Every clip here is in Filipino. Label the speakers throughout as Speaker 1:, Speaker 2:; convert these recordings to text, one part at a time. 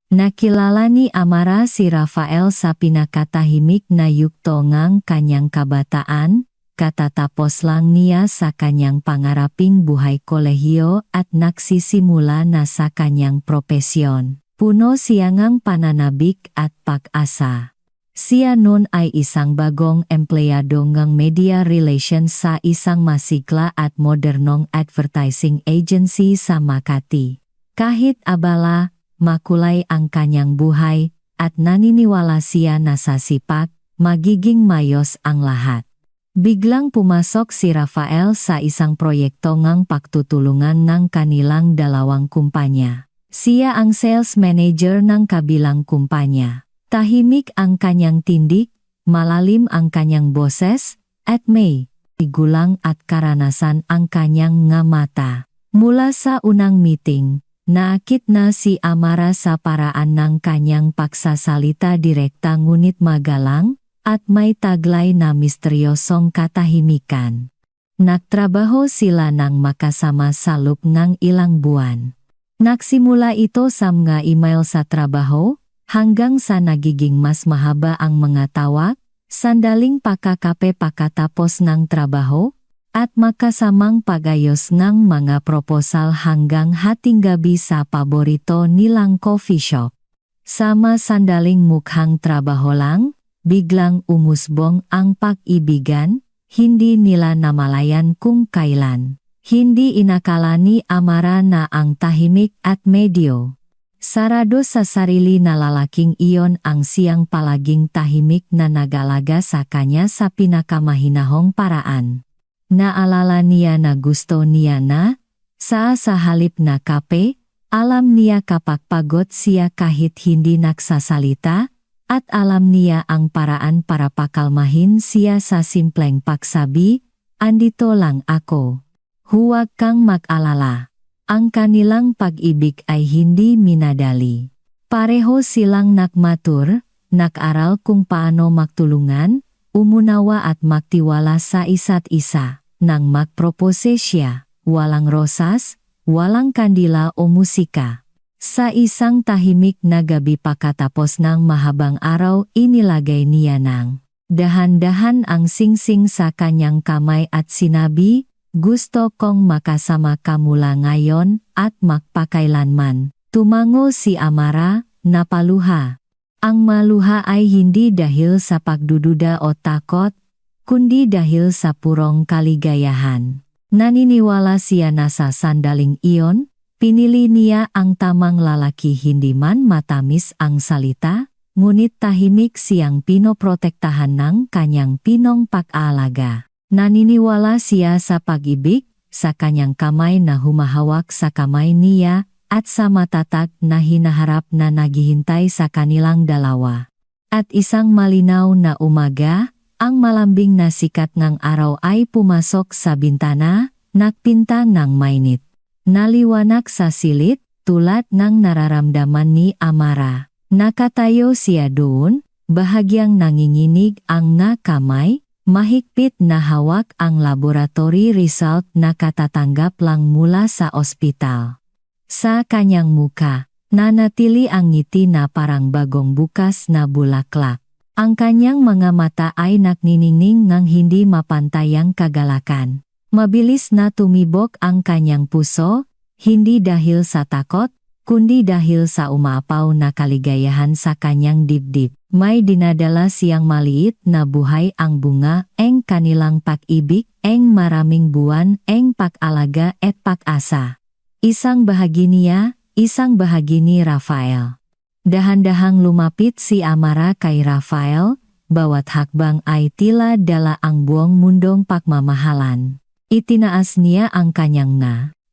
Speaker 1: Nakilala ni Amara si Rafael sa pinakatahimik na yugto ngang kanyang kabataan, katatapos lang niya sa kanyang pangaraping buhay kolehiyo at nagsisimula na sa kanyang propesyon. Puno siya ngang pananabik at pag-asa. Siya noon ay isang bagong empleyado ngang media relations sa isang masigla at modernong advertising agency sa Makati. Kahit abala, makulay ang kanyang buhay, at naniniwala siya na sa sipag, magiging mayos ang lahat. Biglang pumasok si Rafael sa isang proyekto ngang pagtutulungan ng kanilang dalawang kumpanya. Siya ang sales manager ng kabilang kumpanya. Tahimik ang kanyang tindig, malalim ang kanyang boses, at may gulang at karanasan ang kanyang nga mata. Mula sa unang meeting, naakit na si Amara sa paraan ng kanyang pagsasalita direkta ngunit magalang, at may taglay na misteryosong katahimikan. Nagtrabaho sila ng makasama sa loob ng ilang buwan. Nagsimula ito sa mga email sa trabaho, hanggang sa nagiging mas mahaba ang mga tawag, sandaling pakakape pagkatapos ng trabaho, at makasamang pagayos ng mga proposal hanggang hating gabi sa paborito nilang coffee shop. Sama sandaling mukhang trabaho lang, biglang umusbong ang pag-ibigan, hindi nila namalayan kung kailan. Hindi inakala ni Amara na ang tahimik at medyo sarado sa sarili na lalaking iyon ang siyang palaging tahimik na nagalaga sa kanya sa pinakamahinahong paraan. Naalala niya na gusto niya na, sa halip na kape, alam niya kapag pagod siya kahit hindi nagsasalita, at alam niya ang paraan para pakalmahin siya sa simpleng pagsabi, andito lang ako. Huwag kang mag-alala. Ang kanilang pag-ibig ay hindi minadali. Pareho silang nagmatur, nag-aral kung paano magtulungan, umunawa at magtiwala sa isa't isa. Nang magpropose siya, walang rosas, walang kandila o musika. Sa isang tahimik na gabi pagkatapos ng mahabang araw, inilagay niya ng dahan-dahan ang singsing sa kanyang kamay at sinabi, gusto kong makasama ka mula ngayon at magpakailanman. Tumango si Amara, napaluha. Ang maluha ay hindi dahil sa pagdududa o takot, kundi dahil sa purong kaligayahan. Naniniwala siya na sa sandaling iyon, pinili niya ang tamang lalaki hindi man matamis ang salita, ngunit tahimik siyang pinoprotektahan ng kanyang pinong pag-aalaga. Naniniwala siya sa pag-ibig, sa kanyang kamay na humahawak sa kamay niya, at sa matatag na hinaharap na naghihintay sa kanilang dalawa. At isang malinaw na umaga, ang malambing na sikat ng araw ay pumasok sa bintana, nagpinta ng mainit. Naliwanag sa silid, tulad ng nararamdaman ni Amara. Nakatayo siya doon, bahagyang nanginginig ang nga kamay, mahigpit na hawak ang laboratory result na katatanggap lang mula sa ospital. Sa kanyang muka, nanatili ang ngiti na parang bagong bukas na bulaklak. Ang kanyang mga mata ay nagniningning ng hindi mapantayang kagalakan. Mabilis na tumibok ang kanyang puso, hindi dahil sa takot, kundi dahil sa umapaw na kaligayahan sa kanyang dibdib. May dinadala siyang maliit na buhay ang bunga, ang kanilang pag-ibig, ang maraming buwan, ang pag-alaga at pag-asa. Isang bahagi niya, isang bahagi ni Rafael. Dahan-dahang lumapit si Amara kay Rafael, bawat hakbang ay tila dala ang buong mundong pagmamahalan. Itinaas niya ang kanyang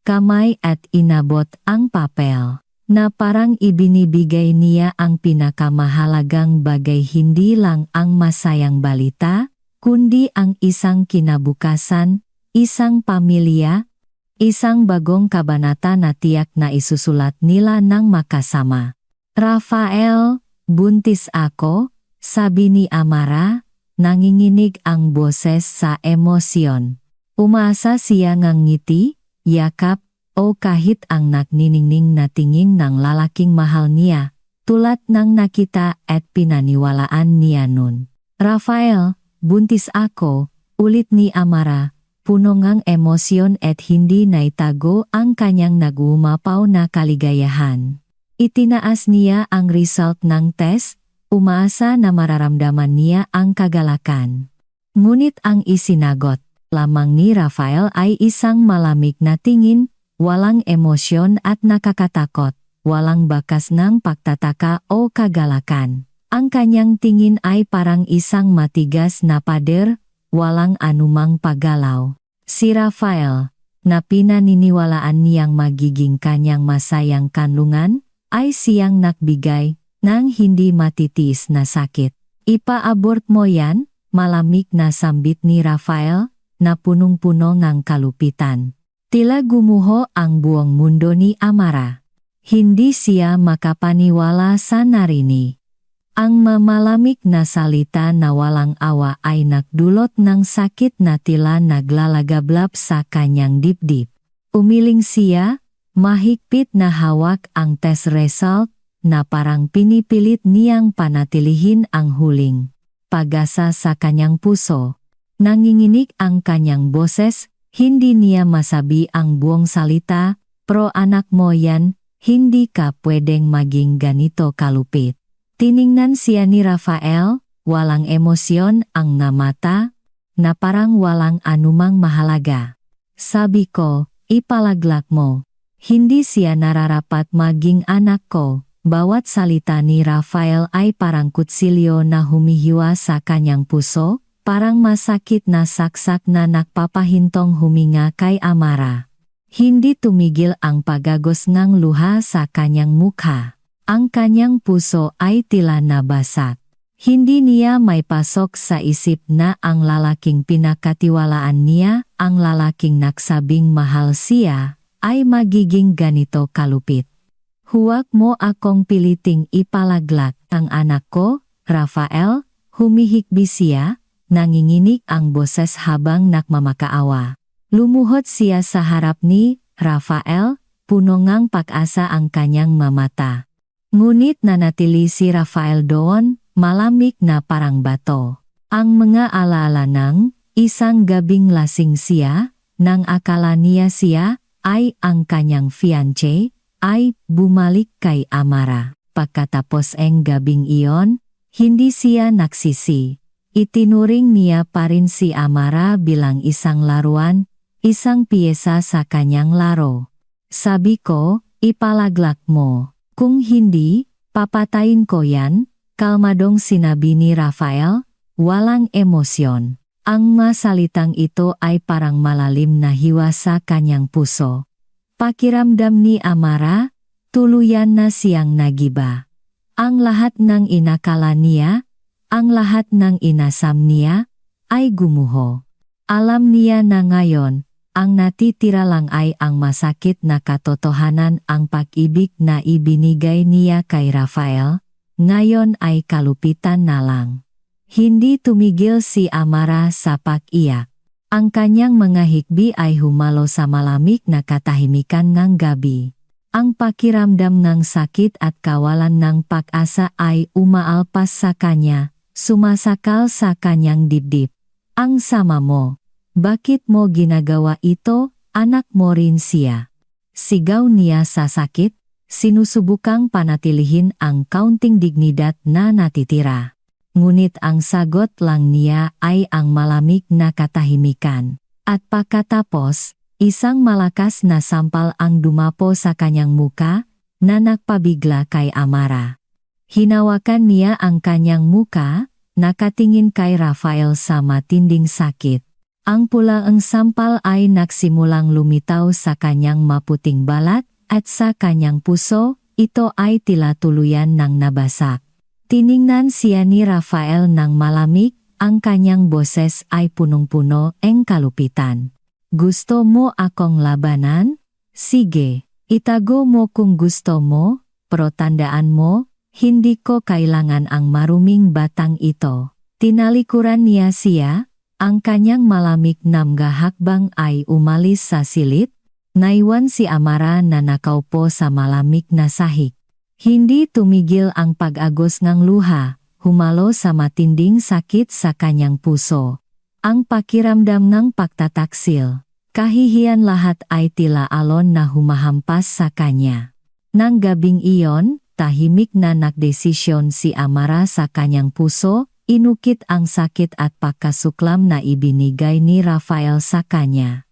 Speaker 1: kamay at inabot ang papel, na parang ibinibigay niya ang pinakamahalagang bagay, hindi lang ang masayang balita, kundi ang isang kinabukasan, isang pamilya, isang bagong kabanata na tiyak na isusulat nila ng makasama. Rafael, buntis ako, sabi ni Amara, nanginginig ang boses sa emosyon. Umaasa siya ngang ngiti, yakap, o kahit ang nagniningning na tingin ng lalaking mahal niya, tulat nang nakita at pinaniwalaan niya nun. Rafael, buntis ako, ulit ni Amara, puno ngang emosyon at hindi naitago ang kanyang nagumapaw na kaligayahan. Itinaas niya ang result ng test, umaasa na mararamdaman niya ang kagalakan. Ngunit ang isinagot lamang ni Rafael ay isang malamig na tingin, walang emosyon at nakakatakot, walang bakas ng pagtataka o kagalakan. Ang kanyang tingin ay parang isang matigas na pader, walang anumang paggalaw. Si Rafael, na pinaniniwalaan niyang magiging kanyang masayang kanlungan, ay siyang nagbigay ng hindi matitiis na sakit. Ipaabort mo yan, malamig na sambit ni Rafael, na punong-puno ng kalupitan. Tila gumuho ang buong mundo ni Amara. Hindi siya makapaniwala sa narinig. Ang mamalamig na salita na walang awa ay nagdulot ng sakit na tila naglalagablab sa kanyang dibdib. Umiling siya, mahigpit na hawak ang test result, na parang pinipilit niyang panatilihin ang huling pag-asa sa kanyang puso. Nanginginig ang kanyang boses, hindi niya masabi ang buong salita, "Pro anak mo yan, hindi ka pwedeng maging ganito kalupit." Tiningnan siya ni Rafael, walang emosyon ang mata, na parang walang anumang mahalaga. Sabi ko, ipalaglak mo. Hindi siya nararapat maging anak ko. Bawat salita ni Rafael ay parang kutsilyo na humihiwa sa kanyang puso, parang masakit na saksak na nagpapahintong huminga kay Amara. Hindi tumigil ang pagagos ng luha sa kanyang mukha. Ang kanyang puso ay tila nabasag. Hindi niya may pasok sa isip na ang lalaking pinakatiwalaan niya, ang lalaking nagsabing mahal siya, ay magiging ganito kalupit. Huwag mo akong piliting ipalaglak ang anak ko, Rafael, humihikbi siya, nanginginig ang boses habang nagmamakaawa. Lumuhod siya sa harap ni Rafael, puno ngang pag-asa ang kanyang mamata. Ngunit nanatili si Rafael doon, malamig na parang bato. Ang mga alaala ng isang gabing lasing siya, nang akala niya siya ay ang kanyang fiancé, ay bumalik kay Amara. Pagkatapos ang gabing iyon, hindi siya nagsisi. Itinuring niya pa rin si Amara bilang isang laruan, isang piyesa sa kanyang laro. Sabi ko, ipalaglak mo. Kung hindi, papatayin ko yan, kalmadong sinabi ni Rafael, walang emosyon. Ang masalitang ito ay parang malalim na hiwa sa kanyang puso. Pakiramdam ni Amara, tuluyan na siyang nagiba. Ang lahat ng inakala niya, ang lahat ng inasam niya, ay gumuho. Alam niya na ngayon, ang natitira lang ay ang masakit na katotohanan, ang pag-ibig na ibinigay niya kay Rafael, ngayon ay kalupitan na lang. Hindi tumigil si Amara sa pag-iyak. Ang kanyang mga hikbi ay humalo sa malamig na katahimikan ng gabi. Ang pakiramdam ng sakit at kawalan ng pag-asa ay umaalpas sa kanya, sumasakal sa kanyang dibdib. Ang sama mo. Bakit mo ginagawa ito, anak mo rin siya? Sigaw niya sa sakit, sinusubukang panatilihin ang kaunting dignidad na natitira. Ngunit ang sagot lang niya ay ang malamig na katahimikan. At pagkatapos, isang malakas na sampal ang dumapo sa kanyang muka, na nagpabigla kay Amara. Hinawakan niya ang kanyang muka, nakatingin kay Rafael sa matinding sakit. Ang pulaang sampal ay nagsimulang lumitaw sa kanyang maputing balat, at sa kanyang puso, ito ay tila tuluyan ng nabasak. Tiningnan siya ni Rafael ng malamig, ang kanyang boses ay punong-puno ng kalupitan. Gusto mo akong labanan? Sige, itago mo kung gusto mo, pero tandaan mo, hindi ko kailangan ang maruming batang ito. Tinalikuran niya siya, ang kanyang malamig na hakbang ay umalis sa silid, naiwan si Amara na nakaupo sa malamig na sahig. Hindi tumigil ang pag-agos ng luha, humalo sa matinding sakit sa kanyang puso. Ang pakiramdam ng pagtataksil. Kahihiyan lahat ay tila alon na humahampas sa kanya. Nang gabing iyon, tahimik na nagdesisyon si Amara sa kanyang puso, inukit ang sakit at pagkasuklam na ibinigay ni Rafael sa kanya.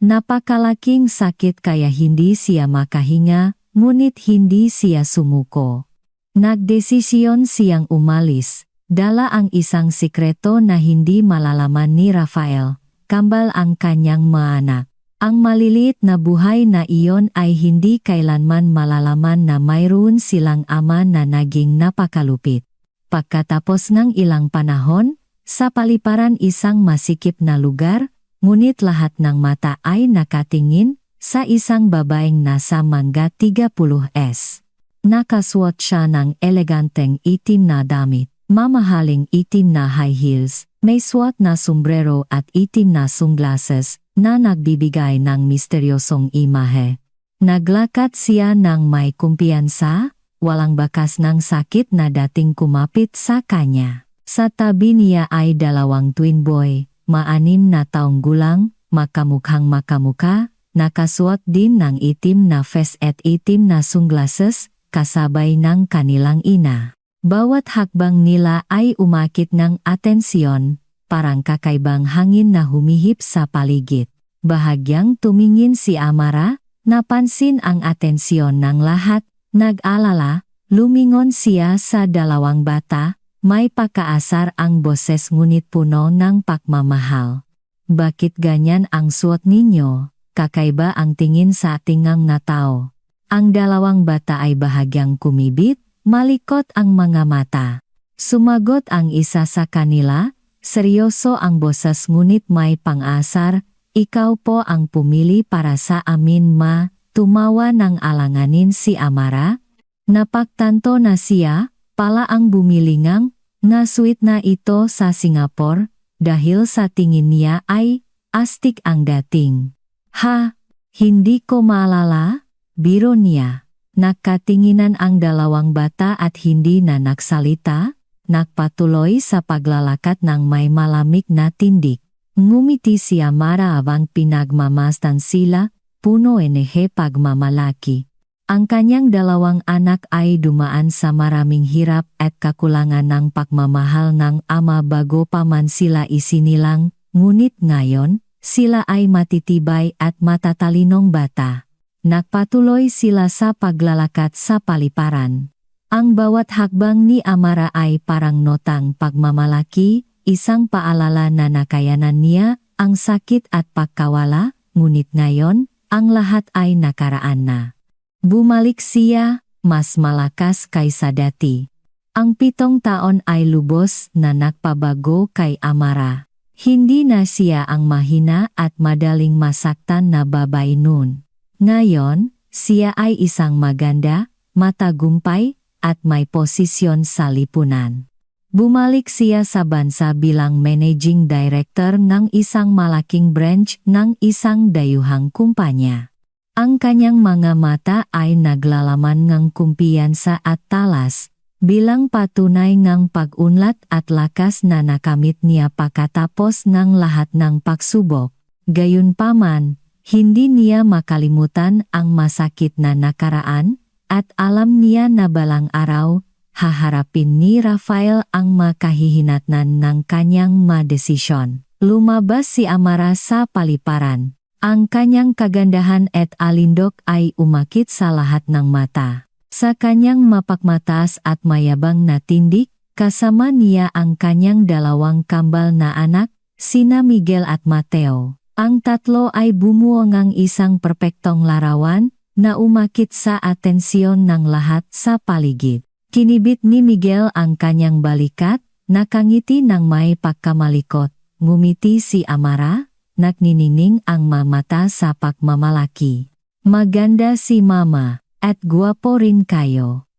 Speaker 1: Napakalaking sakit kaya hindi siya makahinga, ngunit hindi siya sumuko. Nagdesisyon siyang umalis, dala ang isang sikreto na hindi malalaman ni Rafael, kambal ang kanyang mga anak. Ang maliliit na buhay na iyon ay hindi kailanman malalaman na mayroon silang ama na naging napakalupit. Pagkatapos ng ilang panahon, sa paliparan isang masikip na lugar, ngunit lahat ng mata ay nakatingin sa isang babaeng nasa mangga 30s. Nakasuot siya ng eleganteng itim na damit, mamahaling itim na high heels, may suot na sombrero at itim na sunglasses na nagbibigay ng misteryosong imahe. Naglakad siya ng may kumpiyansa, walang bakas ng sakit na dating kumapit sa kanya. Sa tabi niya ay dalawang twin boy, 6 na taong gulang, makamukhang makamuka, nakasuot din ng itim na vest at itim na sunglasses, kasabay ng kanilang ina. Bawat hakbang nila ay umakit ng atensyon, parang kakaibang hangin na humihip sa paligid. Bahagyang tumingin si Amara, napansin ang atensyon ng lahat, nag-alala, lumingon siya sa dalawang bata, may pagkaasar ang boses ngunit puno ng pagmamahal. Bakit ganyan ang suot ninyo? Kakaiba ang tingin sa tingang na tao. Ang dalawang bata ay bahagyang kumibit, malikot ang mga mata. Sumagot ang isa sa kanila, seryoso ang boses ngunit may pang-asar, ikaw po ang pumili para sa amin ma, tumawa ng alanganin si Amara. Napagtanto na siya, pala ang bumilingang, na sweet na ito sa Singapore, dahil sa tingin niya ay, astig ang dating. Ha, hindi ko maalala, biro niya. Nagkatinginan ang dalawang bata at hindi na nagsalita, nagpatuloy sa paglalakad ng may malamig na tindig. Ngumiti si Amara habang pinagmamasdan sila, puno enerhe pagmamalaki. Ang kanyang dalawang anak ay dumaan sa maraming hirap at kakulangan ng pagmamahal ng ama bago pa man sila isinilang, ngunit ngayon, sila ay matitibay at matatalinong bata. Nagpatuloy sila sa paglalakad sa paliparan. Ang bawat hakbang ni Amara ay parang notang pagmamalaki, isang paalala na nakayanan niya ang sakit at pagkawala, ngunit ngayon, ang lahat ay nakaraan na. Bumalik siya, mas malakas kaysa dati. Ang 7 taon ay lubos na nagpabago kay Amara. Hindi na siya ang mahina at madaling masaktan na babae noon. Ngayon, siya ay isang maganda, matagumpay, at may posisyon sa lipunan. Bumalik siya sa bansa bilang managing director ng isang malaking branch ng isang dayuhang kumpanya. Ang kanyang mga mata ay naglalaman ng kumpiyansa at talas, bilang patunay ng pag-unlad at lakas na nakamit niya pagkatapos ng lahat ng pagsubok. Gayunpaman, hindi niya makalimutan ang masakit na nakaraan, at alam niya na balang araw, haharapin ni Rafael ang makahihinatnan ng kanyang madesisyon. Lumabas si Amara sa paliparan. Ang kanyang kagandahan at alindok ay umakit sa lahat ng mata. Sa kanyang mapagmataas at mayabang na tindig, kasama niya ang kanyang dalawang kambal na anak, sina Miguel at Mateo. Ang tatlo ay bumuo ng isang perpektong larawan, na umakit sa atensyon ng lahat sa paligid. Kinibit ni Miguel ang kanyang balikat, nakangiti ng may pagkamalikot. Ngumiti si Amara, nagniningning ang mamata sa pagmamalaki. Maganda si Mama, at guwapo rin kayo.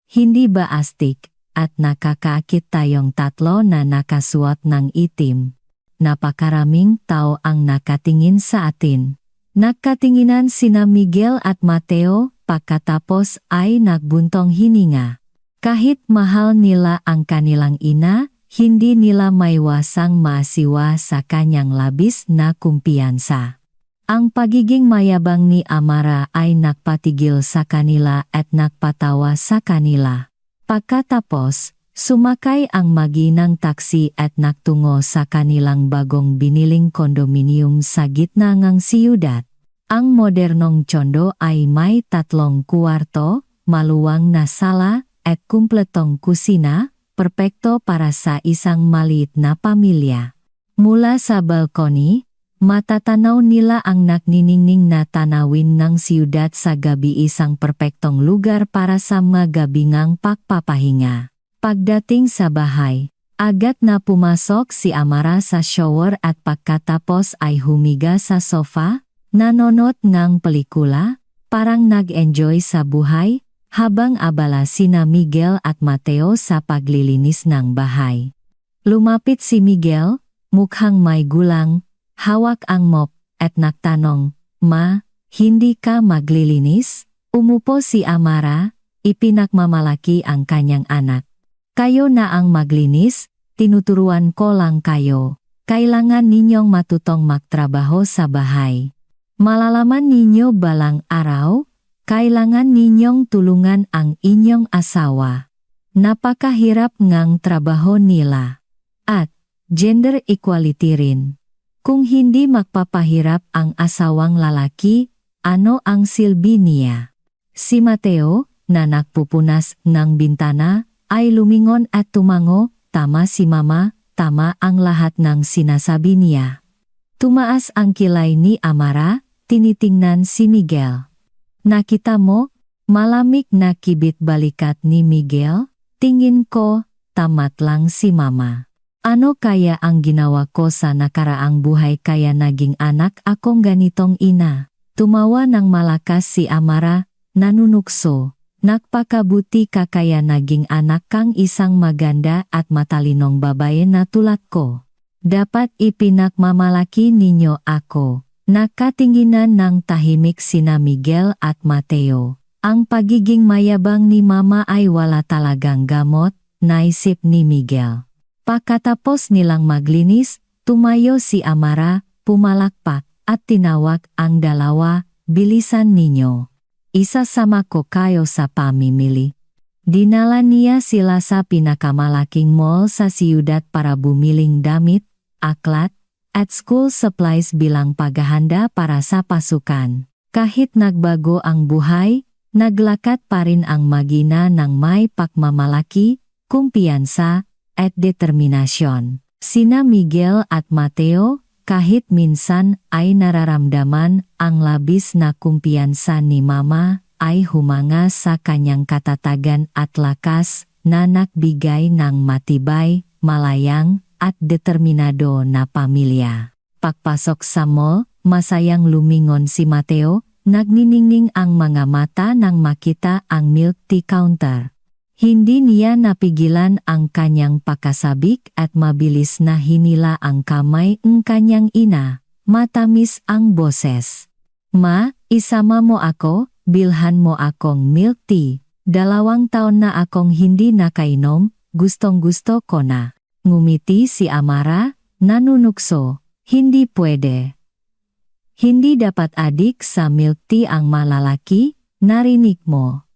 Speaker 1: Hindi ba astig, at nakakaakit tayong tatlo na nakasuot ng itim? Napakaraming tao ang nakatingin sa atin. Nagkatinginan sina Miguel at Mateo, pagkatapos ay nagbuntong hininga. Kahit mahal nila ang kanilang ina, hindi nila maiwasang maasiwa sa kanyang labis na kumpiyansa. Ang pagiging mayabang ni Amara ay nagpatigil sa kanila at nagpatawa sa kanila. Pagkatapos, sumakay ang maginang taksi at nagtungo sa kanilang bagong biniling kondominium sa gitna ng siyudad. Ang modernong condo ay may 3 kuwarto, maluwang na sala, at kumpletong kusina, perpekto para sa isang maliit na pamilya. Mula sa balkoni, matatanaw nila ang nagniningning na tanawin ng siyudad sa gabi, isang perpektong lugar para sa magabingang pagpapahinga. Pagdating sa bahay, agad na pumasok si Amara sa shower at pagkatapos ay humiga sa sofa, nanonood ng pelikula, parang nag-enjoy sa buhay, habang abala sina Miguel at Mateo sa paglilinis ng bahay. Lumapit si Miguel, mukhang may gulang, hawak ang mop, at nagtanong, "Ma, hindi ka maglilinis?" Umupo si Amara, ipinagmamalaki ang kanyang anak. "Kayo na ang maglinis, tinuturuan ko lang kayo. Kailangan ninyong matutong magtrabaho sa bahay. Malalaman ninyo balang araw, kailangan ninyong tulungan ang inyong asawa. Napakahirap ngang trabaho nila. At, gender equality rin. Kung hindi magpapahirap ang asawang lalaki, ano ang silbi niya?" Si Mateo, na nagpupunas ng bintana, ay lumingon at tumango, "Tama si Mama, tama ang lahat ng sinasabi niya." Tumaas ang kilay ni Amara, tinitingnan si Miguel. "Nakita mo?" Malamig na kibit balikat ni Miguel, "Tingin ko, tamat lang si Mama. Ano kaya ang ginawa ko sa nakaraang buhay kaya naging anak akong ganitong ina?" Tumawa ng malakas si Amara, nanunukso. "Nagpakabuti ka kaya naging anak kang isang maganda at matalinong babae na tulad ko. Dapat ipinagmamalaki ninyo ako." Nakatinginan ng tahimik sina Miguel at Mateo. Ang pagiging mayabang ni Mama ay wala talagang gamot, naisip ni Miguel. Pagkatapos nilang maglinis, tumayo si Amara, pumalakpak, at tinawag ang dalawa, "Bilisan ninyo. Isasama ko kayo sa pamimili." Dinala niya sila sa pinakamalaking mall sa siyudad para bumiling damit, aklat, at school supplies bilang paghahanda para sa pasukan. Kahit nagbago ang buhay, naglakad pa rin ang magina ng may pagmamalaki, kumpiyansa, at determinasyon. Sina Miguel at Mateo, kahit minsan ay nararamdaman ang labis na kumpiyansa ni Mama, ay humanga sa kanyang katatagan at lakas na nagbigay ng matibay, malayang, at determinado na pamilya. Pagpasok sa mall, masayang lumingon si Mateo, nagniningning ang mga mata nang makita ang milk tea counter. Hindi niya napigilan ang kanyang pakasabik at mabilis na hinila ang kamay ng kanyang ina, matamis ang boses. "Ma, isama mo ako, bilhan mo akong milk tea. 2 taon na akong hindi nakainom, gustong-gusto ko na." Ngumiti si Amara, nanunukso, "Hindi pwede. Hindi dapat adik sa milk tea ang malalaki, narinig mo?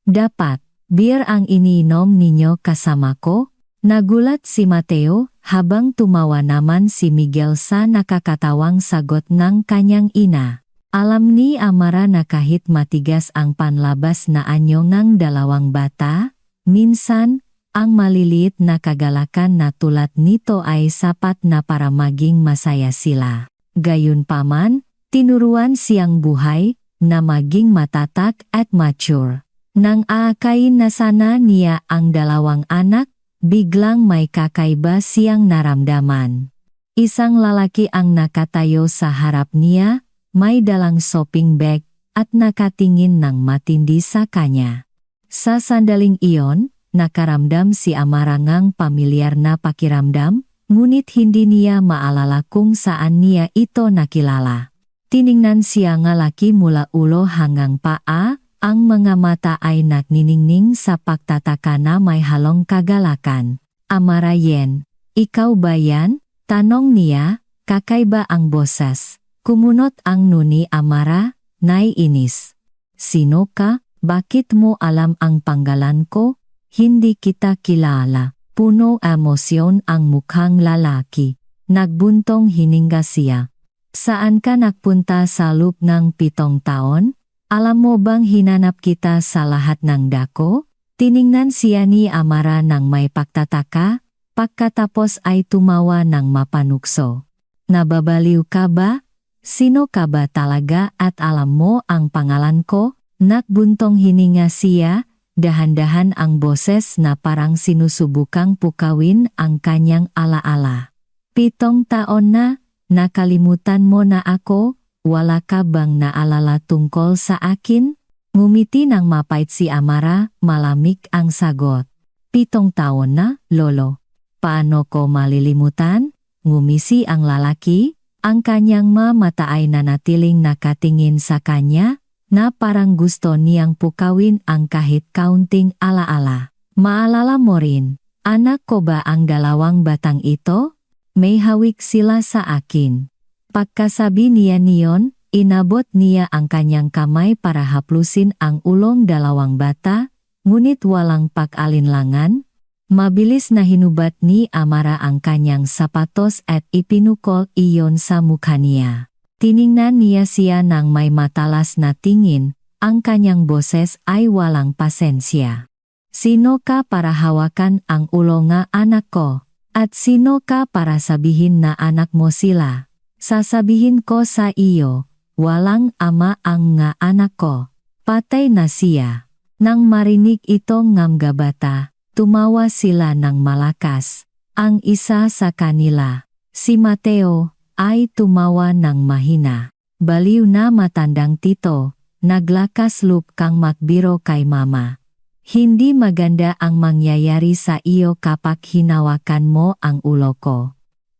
Speaker 1: Dapat, beer ang iniinom ninyo kasama ko." Nagulat si Mateo, habang tumawa naman si Miguel sa nakakatawang sagot ng kanyang ina. Alam ni Amara na kahit matigas ang panlabas na anyo ng 2 bata, minsan, ang maliliit na kagalakan na tulad nito ay sapat na para maging masaya sila. Gayunpaman, tinuruan siyang buhay, na maging matatak at mature. Nang aakayin na sana niya ang 2 anak, biglang may kakaiba siyang naramdaman. Isang lalaki ang nakatayo sa harap niya, may dalang shopping bag, at nakatingin ng matindi sa kanya. Sa sandaling iyon, nakaramdam si Amara ng pamilyar na pakiramdam, ngunit hindi niya maalala kung saan niya ito nakilala. Tiningnan siya ng lalaki mula ulo hanggang paa, ang mga mata ay nagniningning sa pagtataka na may halong kagalakan. Amara yen, ikaw ba yan? Tanong niya, kakaiba ang boses. Kumunot ang nuni Amara, naiinis. Sino ka? Bakit mo alam ang panggalan ko? Hindi kita kilala. Puno emosyon ang mukhang lalaki. Nagbuntong hininga siya. Saan ka nagpunta sa loob ng 7 taon? Alam mo bang hinanap kita sa lahat ng dako? Tiningnan siya ni Amara ng may pagtataka, pagkatapos ay tumawa ng mapanukso. Nababaliw ka ba? Sino ka ba talaga at alam mo ang pangalan ko? Nagbuntong hininga siya, dahan-dahan ang boses na parang sinusubukang pukawin ang kanyang alaala. 7 taon na, nakalimutan mo na ako? Wala ka bang naalala tungkol sa akin? Ngumiti ng mapait si Amara, malamig ang sagot. 7 taon na, lolo. Paano ko malilimutan? Ngumisi ang lalaki, ang kanyang mata ay nanatiling nakatingin sa kanya, na parang gusto niyang pukawin ang kahit kaunting alaala. Maalala mo rin, anak ko ba ang 2 batang ito? May hawik sila sa akin. Pagkasabi niya niyon, inabot niya ang kanyang kamay para haplusin ang ulong 2 bata, ngunit walang pag-alinlangan. Mabilis na hinubat ni Amara ang kanyang sapatos at ipinukol iyon sa mukha niya. Tiningnan niya siya ng may matalas na tingin, ang kanyang boses ay walang pasensya. Sino ka para hawakan ang ulo nga anak ko? At sino ka para sabihin na anak mo sila? Sasabihin ko sa iyo, walang ama ang nga anak ko. Patay na siya. Nang marinig itong mga bata, tumawa sila ng malakas. Ang isa sa kanila, si Mateo, ay tumawa ng mahina. Baliw na matandang tito, naglakas loob kang makbiro kay mama. Hindi maganda ang mangyayari sa iyo kapag hinawakan mo ang ulo ko.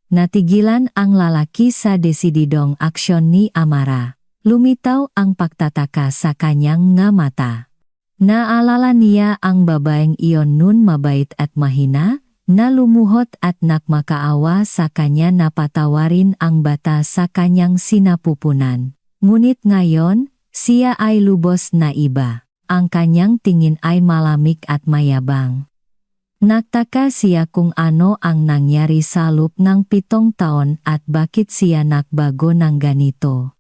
Speaker 1: Natigilan ang lalaki sa desididong aksyon ni Amara. Lumitaw ang pagtataka sa kanyang nga mata. Naalala niya ang babaeng iyon nun mabait at mahina, na lumuhot at nakmakaawa sa kanya na patawarin ang bata sa kanyang sinapupunan. Ngunit ngayon, siya ay lubos na iba. Ang kanyang tingin ay malamig at mayabang. Nagtaka siya kung ano ang nangyari sa loob ng 7 taon at bakit siya nagbago ng ganito.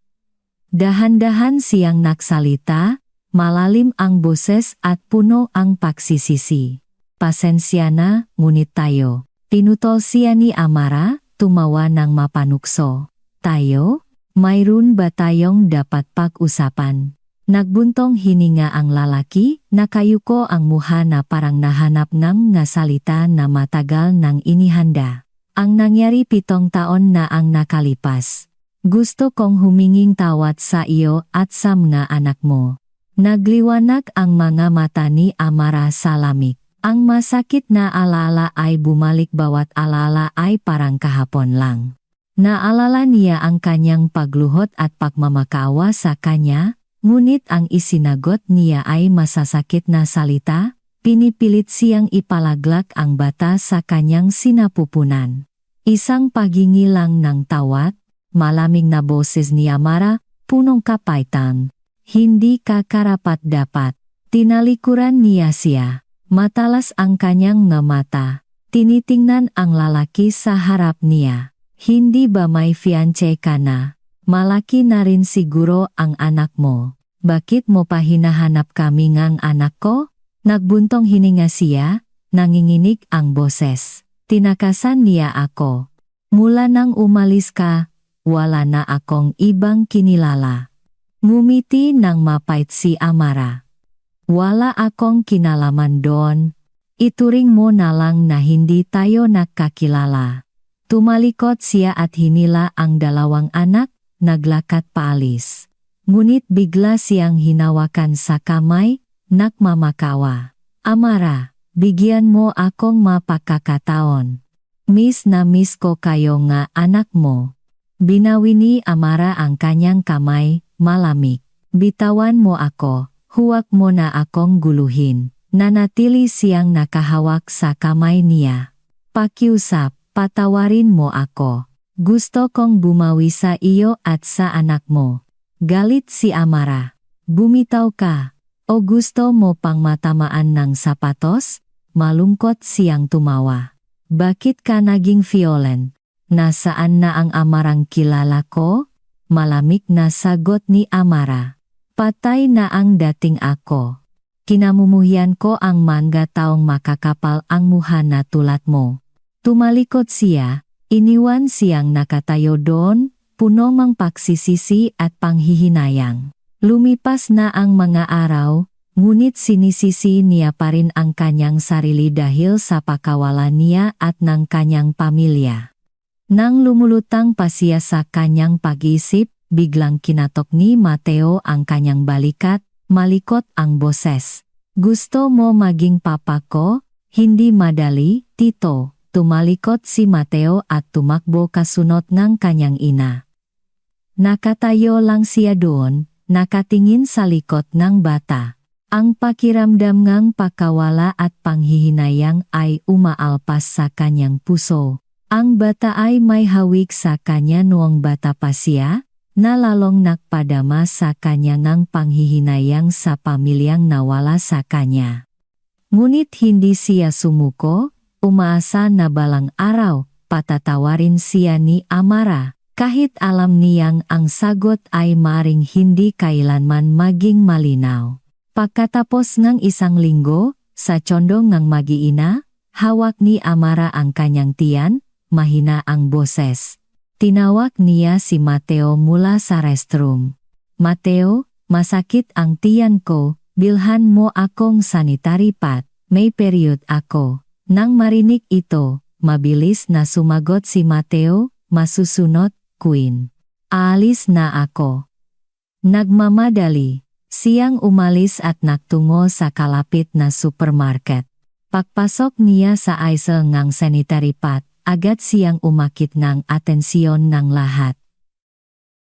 Speaker 1: Dahan-dahan siyang nagsalita, malalim ang boses at puno ang pagsisisi. Pasensya na, ngunit tayo. Pinutol siya ni Amara, tumawa ng mapanukso. Tayo? Mayroon ba tayong dapat pag-usapan? Nagbuntong hininga ang lalaki, nakayuko ang muha na parang nahanap ng nga salita na matagal nang inihanda. Ang nangyari 7 taon na ang nakalipas. Gusto kong huminging tawad sa iyo at sa mga anak mo. Nagliwanag ang mga mata ni Amara sa lamig. Ang masakit na alaala ay bumalik bawat alaala ay parang kahapon lang. Naalala niya ang kanyang pagluhot at pagmamakawa sa kanya, ngunit ang isinagot niya ay masasakit na salita, pinipilit siyang ipalaglag ang bata sa kanyang sinapupunan. Isang paghingi lang ng tawad, malamig na boses ni Amara, punong kapaitan. Hindi ka karapat-dapat. Tinalikuran niya siya. Matalas ang kanyang nga mata. Tinitingnan ang lalaki sa harap niya. Hindi ba may fiancé ka na? Malaki na rin siguro ang anak mo. Bakit mo pa hinahanap kami ngang anak ko? Nagbuntong hininga siya, nanginginig ang boses. Tinakasan niya ako. Mula nang umalis ka, wala na akong ibang kinilala. Ngumiti ng mapait si Amara. Wala akong kinalaman doon. Ituring mo na lang na hindi tayo nakakilala. Tumalikot siya at hinila ang 2 anak, naglakad paalis. Ngunit bigla siyang hinawakan sa kamay, nakmamakawa. Amara, bigyan mo akong mapakakataon. Miss na miss ko kayo nga anak mo. Binawi ni Amara ang kanyang kamay, malamig. Bitawan mo ako, Huwag mo na akong guluhin. Nanatili siyang nakahawak sa kamay niya. Pakiusap, patawarin mo ako. Gusto kong bumawi sa iyo at sa anak mo. Galit si Amara. Bumitaw ka. O gusto mo pang matamaan ng sapatos? Malungkot siyang tumawa. Bakit ka naging violent? Nasaan na ang Amarang kilala ko? Malamig na sagot ni Amara. Patay na ang dating ako. Kinamumuhian ko ang mangga taong makakapal ang mukha na tulad mo. Tumalikod siya, iniwan siyang nakatayo doon, puno mang pagsisisi at panghihinayang. Lumipas na ang mga araw, ngunit sinisisi niya pa rin ang kanyang sarili dahil sa pakawalan niya at ng kanyang pamilya. Nang lumulutang pa siya sa kanyang pag-isip, biglang kinatok ni Mateo ang kanyang balikat. Malikot ang boses. Gusto mo maging papa ko? Hindi madali, tito. Tumalikot si Mateo at tumakbo kasunod ng kanyang ina. Nakatayo lang siya doon, nakatingin sa likod ng bata. Ang pakiramdam ng pakawala at panghihinayang ay umaalpas sa kanyang puso. Ang bata ay may hawig sa kanya noong bata pa siya, na lalong nagpadama sa kanya ng panghihinayang sa pamilyang nawala sa kanya. Ngunit hindi siya sumuko, umaasa na balang araw, patatawarin siya ni Amara, kahit alam niyang ang sagot ay maring hindi kailanman maging malinaw. Pagkatapos ng isang linggo, sa condong ng mag-iina, hawak ni Amara ang kanyang tiyan, mahina ang boses. Tinawag niya si Mateo mula sa restroom. Mateo, masakit ang tiyan ko, bilhan mo akong sanitary pad, may period ako. Nang marinig ito, mabilis na sumagot si Mateo, masusunod, Queen. Aalis na ako. Nagmamadali, siyang umalis at nagtungo sa kalapit na supermarket. Pagpasok niya sa aisle ng sanitary pad, agad siyang umakit ng atensyon ng lahat.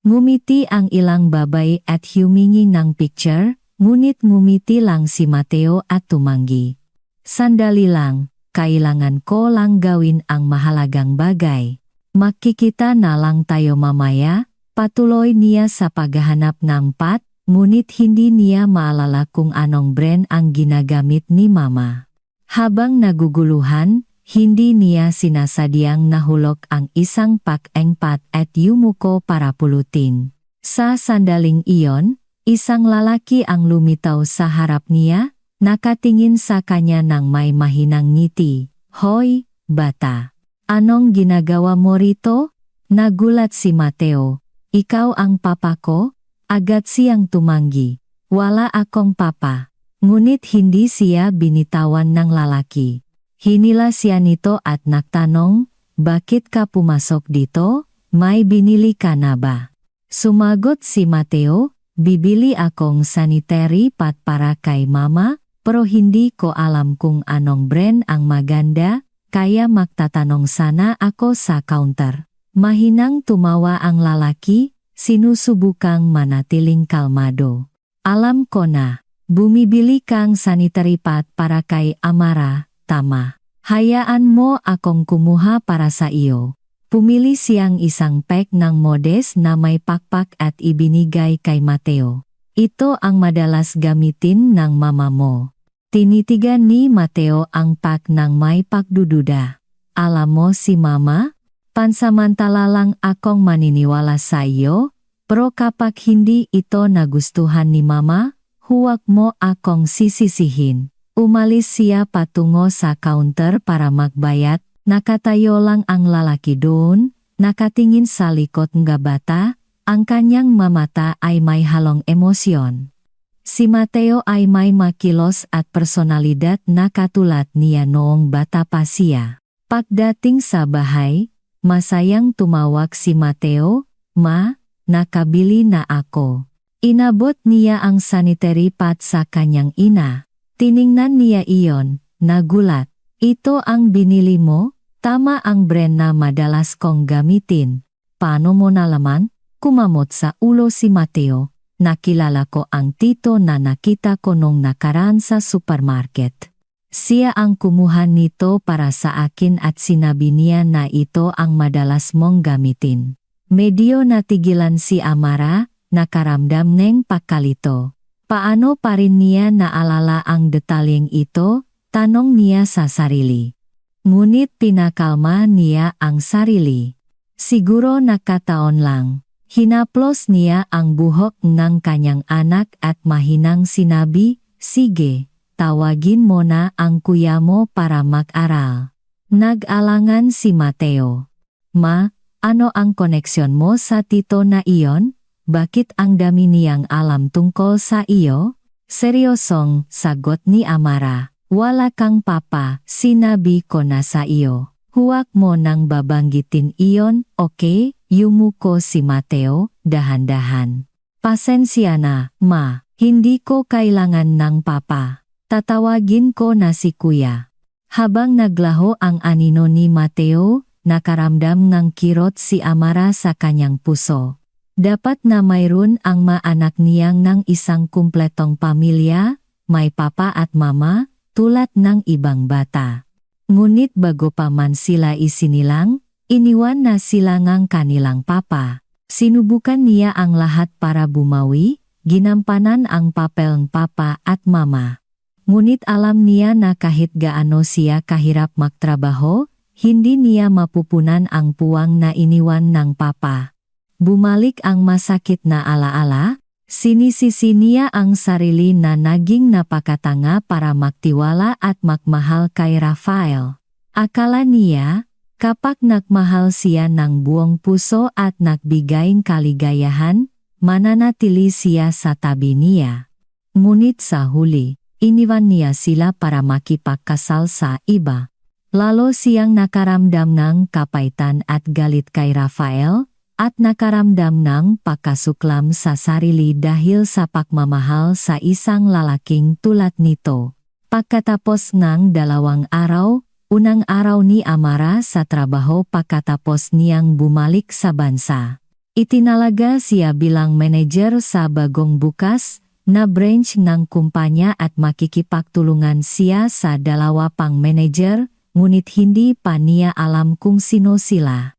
Speaker 1: Ngumiti ang ilang babae at humingi ng picture, ngunit ngumiti lang si Mateo at tumanggi. Sandali lang, kailangan ko lang gawin ang mahalagang bagay. Makikita na lang tayo mamaya, patuloy niya sa paghahanap ng pad, ngunit hindi niya maalala kung anong brand ang ginagamit ni Mama. Habang naguguluhan, hindi niya sinasadyang nahulog ang isang pack-engpat at yumuko para pulutin. Sa sandaling iyon, isang lalaki ang lumitaw sa harap niya, nakatingin sa kanya ng may mahinang ngiti. Hoy, bata! Anong ginagawa mo rito? Nagulat si Mateo. Ikaw ang papa ko? Agad siyang tumanggi. Wala akong papa. Ngunit hindi siya binitawan ng lalaki. Hinila siya nito at nagtanong, bakit ka pumasok dito? May binili ka na ba? Sumagot si Mateo, bibili akong sanitary pad para kay Mama, pero hindi ko alam kung anong brand ang maganda, kaya magtatanong sana ako sa counter. Mahinang tumawa ang lalaki, sinusubukang manatiling kalmado. Alam ko na, bumibili kang sanitary pad para kay Amara. Tama. Hayaan mo akong kumuha para sa iyo. Pumili siyang isang pack ng modest na may pakpak at ibinigay kay Mateo. Ito ang madalas gamitin ng mama mo. Tinitigan ni Mateo ang pack ng may pagdududa. Alam mo si Mama? Pansamantala lang akong maniniwala sa iyo, pero kapag hindi ito nagustuhan ni Mama, huwag mo akong sisisihin. Umalis siya patungo sa counter para magbayad, nakatayo lang ang lalaki doon, nakatingin sa likod ng bata, ang kanyang mamata ay may halong emosyon. Si Mateo ay may makilos at personalidad na katulad niya noong bata pa siya. Pagdating sa bahay, masayang tumawag si Mateo, Ma, nakabili na ako. Inabot niya ang sanitary pad sa kanyang ina. Tiningnan niya iyon, nagulat. Ito ang binili mo? Tama ang brand na madalas kong gamitin. Paano mo nalaman? Kumamot sa ulo si Mateo. nakilala ko ang tito na nakita ko nung nakaraan sa supermarket. Siya ang kumuha nito para sa akin at sinabi niya na ito ang madalas mong gamitin. Medyo natigilan si Amara, nakaramdam ng pagkalito. Paano pa rin niya naalala ang detalyeng ito? Tanong niya sa sarili. Ngunit pinakalma niya ang sarili. Siguro nakataon lang. Hinaplos niya ang buhok ng kanyang anak at mahinang sinabi, "Sige, tawagin mo na ang kuya mo para mag-aral." Nag-alangan si Mateo. "Ma, ano ang koneksyon mo sa tito na iyon? Bakit ang dami niyang alam tungkol sa iyo?" Seryosong sagot ni Amara. "Wala kang papa, sinabi ko na sa iyo. Huwag mo nang babanggitin iyon, okay?" Yumuko si Mateo, dahan-dahan. "Pasensya na, ma. Hindi ko kailangan ng papa. Tatawagin ko na si kuya." Habang naglaho ang anino ni Mateo, nakaramdam ng kirot si Amara sa kanyang puso. Dapat na mayroon ang maanak niyang ng isang kumpletong pamilya, may papa at mama, tulad ng ibang bata. Ngunit bago pa man sila isinilang, iniwan na sila ng kanilang papa. Sinubukan niya ang lahat para bumawi, ginampanan ang papel ng papa at mama. Ngunit alam niya na kahit gaano siya kahirap magtrabaho, hindi niya mapupunan ang puwang na iniwan ng papa. Bumalik ang masakit na alaala, sinisisi niya ang sarili na naging napakatanga para magtiwala at magmahal kay Rafael. Akala niya, kapag nagmahal siya ng buong puso at nagbigay kaligayahan, mananatili siya sa tabi niya. Ngunit sa huli, iniwan niya sila para makipagkasal sa iba. Lalo siyang nakaramdam ng kapaitan at galit kay Rafael, at nakaramdam ng pagkasuklam sa sarili dahil sa pagmamahal sa isang lalaking tulad nito. Pagkatapos ng 2 araw, unang araw ni Amara sa trabaho pagkatapos niyang bumalik sa bansa. Itinalaga siya bilang manager sa bagong bukas na branch ng kumpanya at makikipagtulungan siya sa 2 pang manager, ngunit hindi pa niya alam kung sino sila.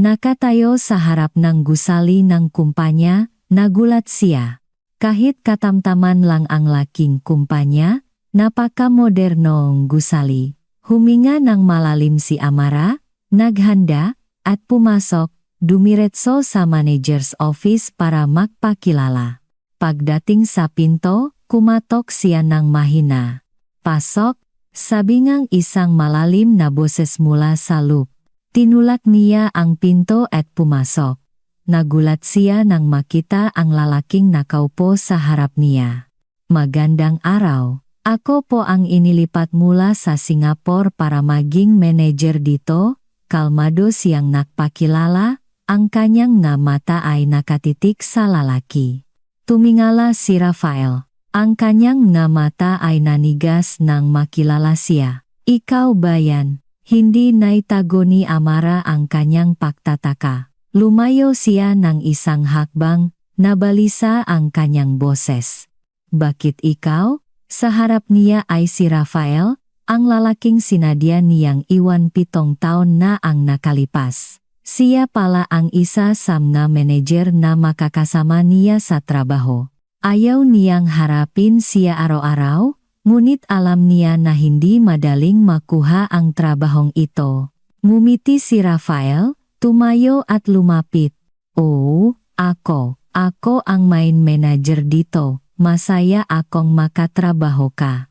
Speaker 1: Nakatayo sa harap ng gusali ng kumpanya, nagulat siya. Kahit katamtaman lang ang laking kumpanya, napaka-modernong gusali. Huminga ng malalim si Amara, naghanda, at pumasok, dumiretso sa manager's office para magpakilala. Pagdating sa pinto, kumatok siya ng mahina. "Pasok," sabi ngang isang malalim na boses mula sa loob. Tinulak niya ang pinto at pumasok. Nagulat siya nang makita ang lalaking nakaupo sa harap niya. "Magandang araw. Ako po ang inilipat mula sa Singapore para maging manager dito." Kalmado siyang nagpakilala, ang kanyang nga mata ay nakatitik sa lalaki. Tumingala si Rafael. Ang kanyang nga mata ay nanigas nang makilala siya. "Ikaw ba yan?" Hindi naitago ni Amara ang kanyang pagtataka. Lumayo siya ng isang hakbang, nabalisa ang kanyang boses. "Bakit ikaw?" Sa harap niya ay si Rafael, ang lalaking sinadya niyang iwan 7 taon na ang nakalipas. Siya pala ang isa sa mga manager na makakasama niya sa trabaho. Ayaw niyang harapin siya araw-araw, ngunit alam niya na hindi madaling makuha ang trabahong ito. Ngumiti si Rafael, tumayo at lumapit. "Oh, ako ang main manager dito. Masaya akong makatrabaho ka."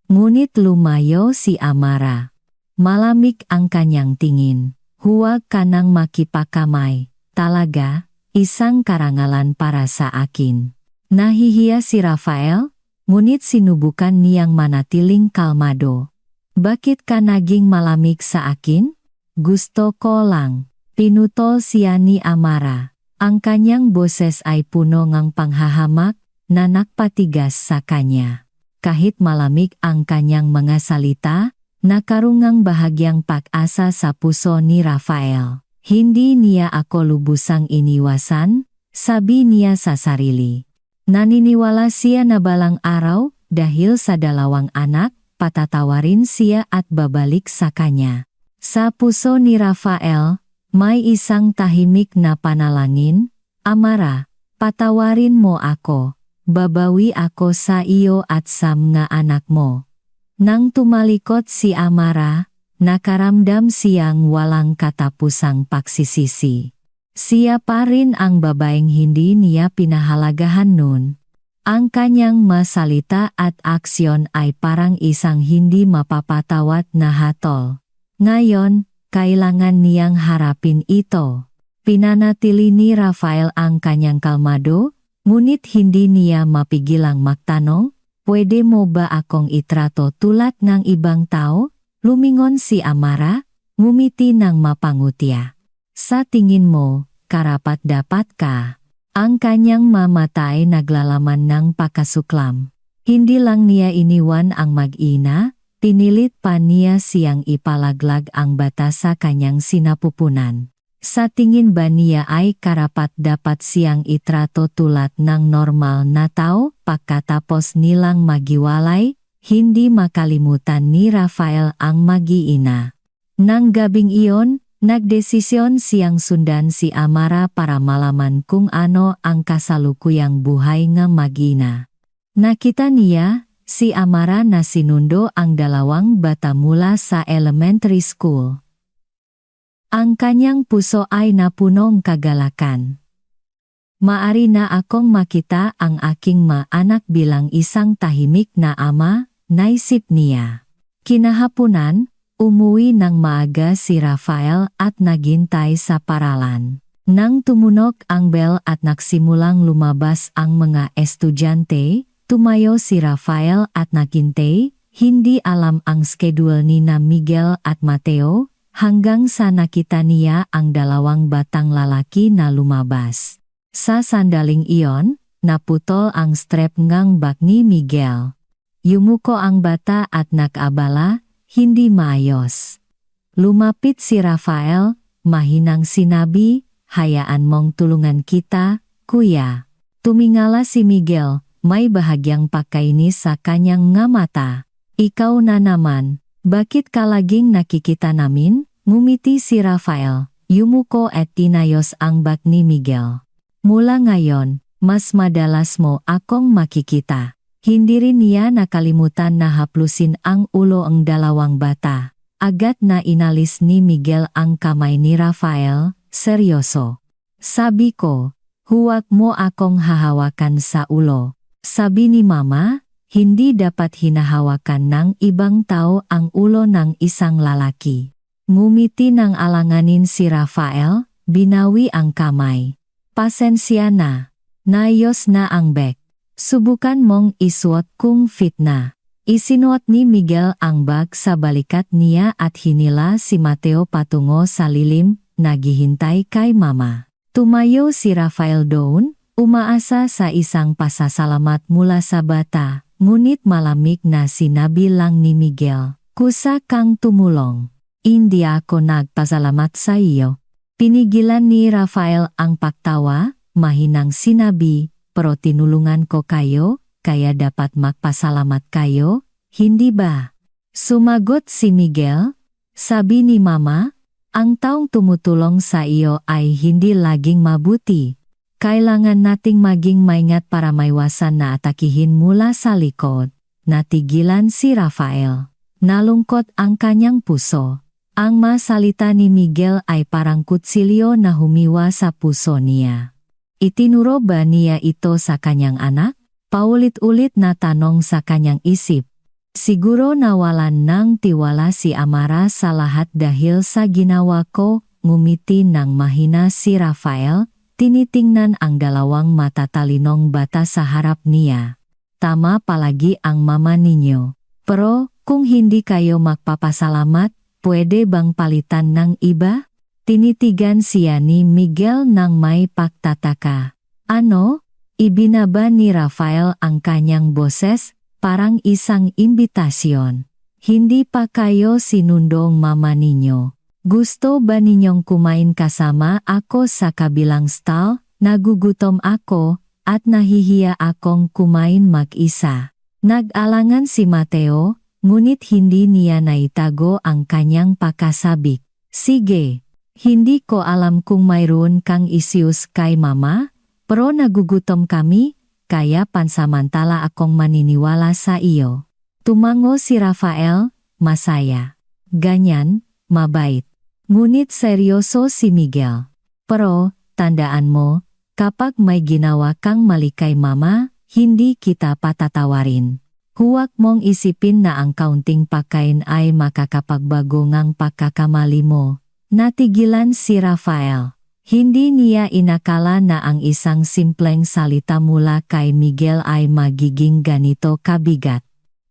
Speaker 1: Ngunit lumayo si Amara. Malamig ang kanyang tingin. "Huwag ka nang makipakamay. Talaga, isang karangalan para sa akin." Nahihiya si Rafael, ngunit sinubukan niyang manatiling kalmado. "Bakit ka naging malamig sa akin? Gusto ko lang." Pinutol siya ni Amara. Ang kanyang boses ay puno ng panghahamak na nakpatigas sa kanya. Kahit malamig ang kanyang mga salita, nakarungang bahagyang pag-asa sa puso ni Rafael. "Hindi niya ako lubusang iniwasan," sabi niya sa sarili. Naniniwala siya na balang araw, dahil sa dalawang anak, patatawarin siya at babalik sa kanya. Sa puso ni Rafael, may isang tahimik na panalangin, Amara, patawarin mo ako, babawi ako sa iyo at sa mga anak mo. Nang tumalikod si Amara, nakaramdam siyang walang katapusang pagsisisi. Siya pa rin ang babaeng hindi niya pinahalagahan noon. Ang kanyang masalita at aksyon ay parang isang hindi mapapatawad na hatol. Ngayon, kailangan niyang harapin ito. Pinanatili ni Rafael ang kanyang kalmado, ngunit hindi niya mapigilang magtanong, pwede mo ba akong itrato tulad ng ibang tao? Lumingon si Amara, ngumiti ng mapangutya. Sa tingin mo, karapat-dapat ka? Ang kanyang mamatay naglalaman ng pakasuklam. Hindi lang niya iniwan ang mag-ina, pinilit pa niya siyang ipalaglag ang bata sa kanyang sinapupunan. Sa tingin ba niya ay karapat-dapat siyang itrato tulad ng normal na tao? Pagkatapos nilang magiwalay, hindi makalimutan ni Rafael ang mag-iina. Nang gabing iyon, nagdesisyon siyang sundan si Amara para malaman kung ano ang kasalukuyang buhay ng mag-ina. Nakita niya, si Amara na sinundo ang dalawang bata mula sa elementary school. Ang kanyang puso ay napunong kagalakan. Maari na akong makita ang aking anak bilang isang tahimik na ama, naisip niya. Kinahapunan, umuwi ng maaga si Rafael at naghintay sa paralan. Nang tumunog ang bell at nagsimulang lumabas ang mga estudyante, tumayo si Rafael at naghintay, hindi alam ang schedule ni na Miguel at Mateo, hanggang sa nakita niya ang dalawang batang lalaki na lumabas. Sa sandaling iyon, naputol ang strap ng bag ni Miguel. Yumuko ang bata at nakabala, hindi maayos. Lumapit si Rafael, mahinang sinabi, hayaan mong tulungan kita, kuya. Tumingala si Miguel, may bahagyang pakainis sa kanyang nga mata. Ikaw na naman, bakit ka laging nakikita namin? Ngumiti si Rafael, yumuko at tinayos ang bag ni Miguel. Mula ngayon, mas madalas mo akong makikita. Hindi rin niya nakalimutan na haplusin ang ulo ang dalawang bata. Agad na inalis ni Miguel ang kamay ni Rafael, seryoso. Sabi ko, huwag mo akong hahawakan sa ulo. Sabi ni Mama, hindi dapat hinahawakan ng ibang tao ang ulo ng isang lalaki. Ngumiti ng alanganin si Rafael, binawi ang kamay. Pasensya na. Naayos na ang bag. Subukan mong isuot kung fit na. Isinuot ni Miguel ang bag sa balikat niya at hinila si Mateo patungo sa lilim, naghihintay kay Mama. Tumayo si Rafael doon, umaasa sa isang pasasalamat mula sa bata, ngunit malamig na sinabi lang ni Miguel, kusa kang tumulong. Hindi ako nagpasalamat sa iyo. Pinigilan ni Rafael ang pagtawa, mahinang sinabi, pero tinulungan ko kayo, kaya dapat magpasalamat kayo, hindi ba? Sumagot si Miguel, sabi ni Mama, ang taong tumutulong sa iyo ay hindi laging mabuti. Kailangan nating maging maingat para maiwasan na atakihin mula sa likod. Natigilan si Rafael. Nalungkot ang kanyang puso. Ang masalita ni Miguel ay parang kutsilyo na humiwa sa puso niya. Itinuro ba niya ito sa kanyang anak? Paulit-ulit na tanong sa kanyang isip. Siguro nawalan ng tiwala si Amara sa lahat dahil sa ginawa ko, ngumiti ng mahina si Rafael, tinitingnan ang dalawang matatalinong bata sa harap niya. Tama palagi ang mama ninyo. Pero, kung hindi kayo magpapasalamat, pwede bang palitan ng iba? Tinitigan siya ni Miguel ng may pagtataka. Ano? Ibinaba ni Rafael ang kanyang boses, parang isang imbitasyon. Hindi pa kayo sinundong mama ninyo. Gusto ba ninyong kumain kasama ako sa kabilang stall? Nagugutom ako, at nahihiya akong kumain mag-isa. Nag-alangan si Mateo, ngunit hindi niya naitago ang kanyang pakasabik. Sige, hindi ko alam kung mayroon kang issues kay mama, pero nagugutom kami, kaya pansamantala akong maniniwala sa iyo. Tumango si Rafael, masaya. Ganyan, mabait. Ngunit seryoso si Miguel. Pero, tandaan mo, kapag may ginawa kang mali kay mama, hindi kita patatawarin. Huwag mong isipin na ang kaunting pagkain ay makakapagbago ngang pagkakamali mo. Natigilan si Rafael. Hindi niya inakala na ang isang simpleng salita mula kay Miguel ay magiging ganito kabigat.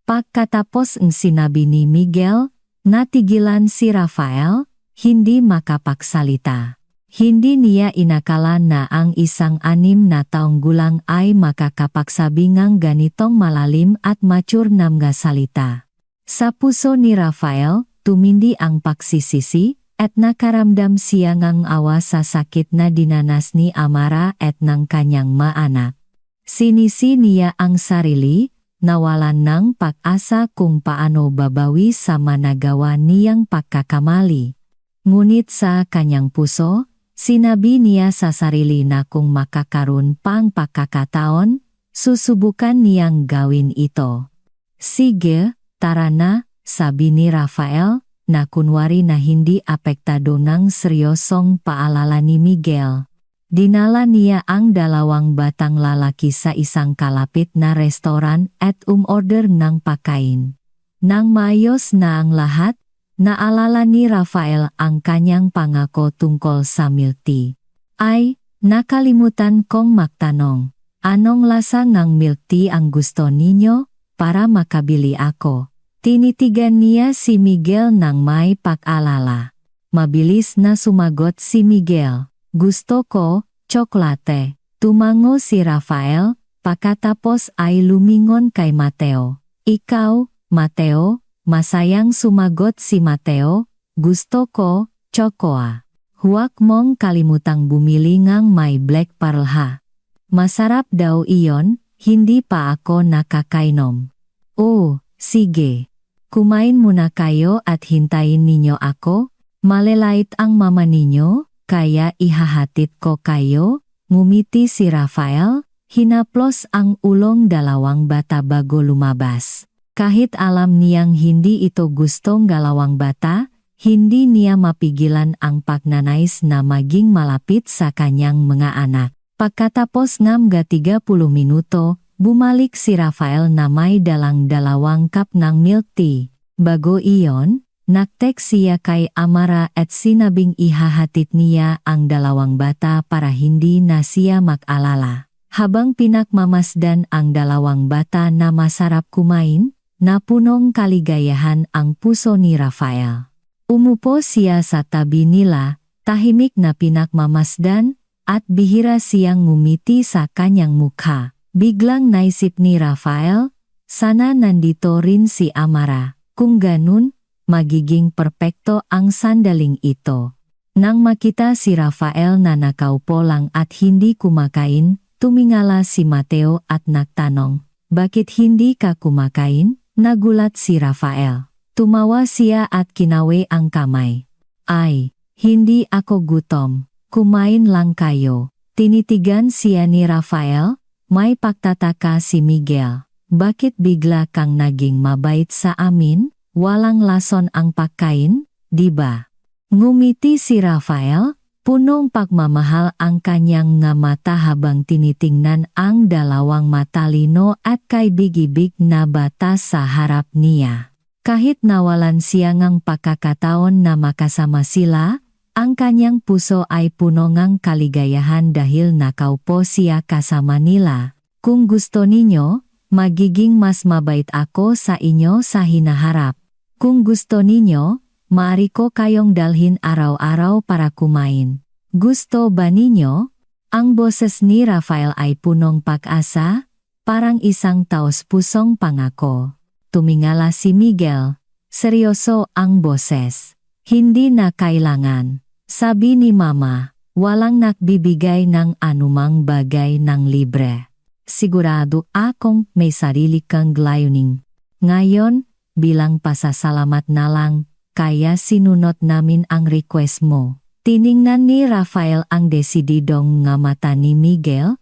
Speaker 1: Pagkatapos ng sinabi ni Miguel, natigilan si Rafael, hindi makapagsalita. Hindi niya inakala na ang isang 6 na taong gulang ay makakapagsabi ngang ganitong malalim at mature na mga salita. Sa puso ni Rafael, tumindi ang pagsisisi, at nakaramdam siya ngang awa sa sakit na dinanas ni Amara at ng kanyang maanak. Sinisi niya ang sarili, nawalan ng pag-asa kung paano babawi sa managawa niyang pagkakamali. Ngunit sa kanyang puso, sinabi niya sa sarili na kung makakaroon pang pagkakataon, susubukan niyang gawin ito. Sige, tara na, sabi ni Rafael, na kunwari na hindi apektado ng seryosong paalala ni Miguel. Dinala niya ang 2 batang lalaki sa isang kalapit na restoran at umorder ng pagkain. Nang maayos na ang lahat, naalala ni Rafael ang kanyang pangako tungkol sa milk tea. Ay, nakalimutan kong magtanong, anong lasa ng milk tea ang gusto ninyo, para makabili ako? Tinitigan niya si Miguel nang may pag-alala. Mabilis na sumagot si Miguel, gusto ko, tsokolate. Tumango si Rafael, pagkatapos ay lumingon kay Mateo. Ikaw, Mateo? Masayang sumagot si Mateo, gusto ko, tsokoa. Huwag mong kalimutang bumili ngang may black pearl ha. Masarap daw iyon, hindi pa ako nakakainom. Oh, sige. Kumain muna kayo at hintayin ninyo ako, malelait ang mama ninyo, kaya ihahatid ko kayo, ngumiti si Rafael, hinaplos ang ulong 2 bata bago lumabas. Kahit alam niyang hindi ito gustong 2 bata, hindi niya mapigilan ang pagnanais na maging malapit sa kanyang mga anak. Pagkatapos ng 30 minuto, bumalik si Rafael na may dalang 2 cup ng milk tea. Bago iyon, nag-text siya kay Amara at sinabing ihahatid niya ang 2 bata para hindi na siya mag-alala. Habang pinakmamasdan ang 2 bata na masarap kumain, napunong kaligayahan ang puso ni Rafael. Umupo siya sa tabi nila, tahimik na pinakmamasdan, at bihira siyang ngumiti sa kanyang mukha. Biglang naisip ni Rafael, sana nandito rin si Amara. Kung ganun, magiging perpekto ang sandaling ito. Nang makita si Rafael na nakaupo lang at hindi kumakain, tumingala si Mateo at nagtanong, bakit hindi ka kumakain? Nagulat si Rafael. Tumawa siya at kinawi ang kamay. Ay, hindi ako gutom. Kumain lang kayo. Tinitigan siya ni Rafael, may pagtataka si Miguel. Bakit bigla kang naging mabait sa amin? Walang lason ang pagkain, di ba? Ngumiti si Rafael, punong pagmamahal ang kanyang nga mata habang tinitingnan ang 2 matalino at kaibig-ibig na bata sa harap niya. Kahit nawalan siya ngang pagkakataon na makasama sila, ang kanyang puso ay puno ngang kaligayahan dahil nakaupo siya kasama nila. Kung gusto ninyo, magiging mas mabait ako sa inyo sa hinaharap. Kung gusto ninyo, maaari ko kayong dalhin araw-araw para kumain. Gusto ba ninyo? Ang boses ni Rafael ay punong pag-asa, parang isang taos-pusong pangako. Tumingala si Miguel, seryoso ang boses. Hindi na kailangan, sabi ni Mama. walang nagbibigay ng anumang bagay ng libre. Sigurado akong may sarili kang layunin. Ngayon, bilang pasasalamat na lang, kaya sinunod namin ang request mo. Tiningnan ni Rafael ang desididong nga mata ni Miguel.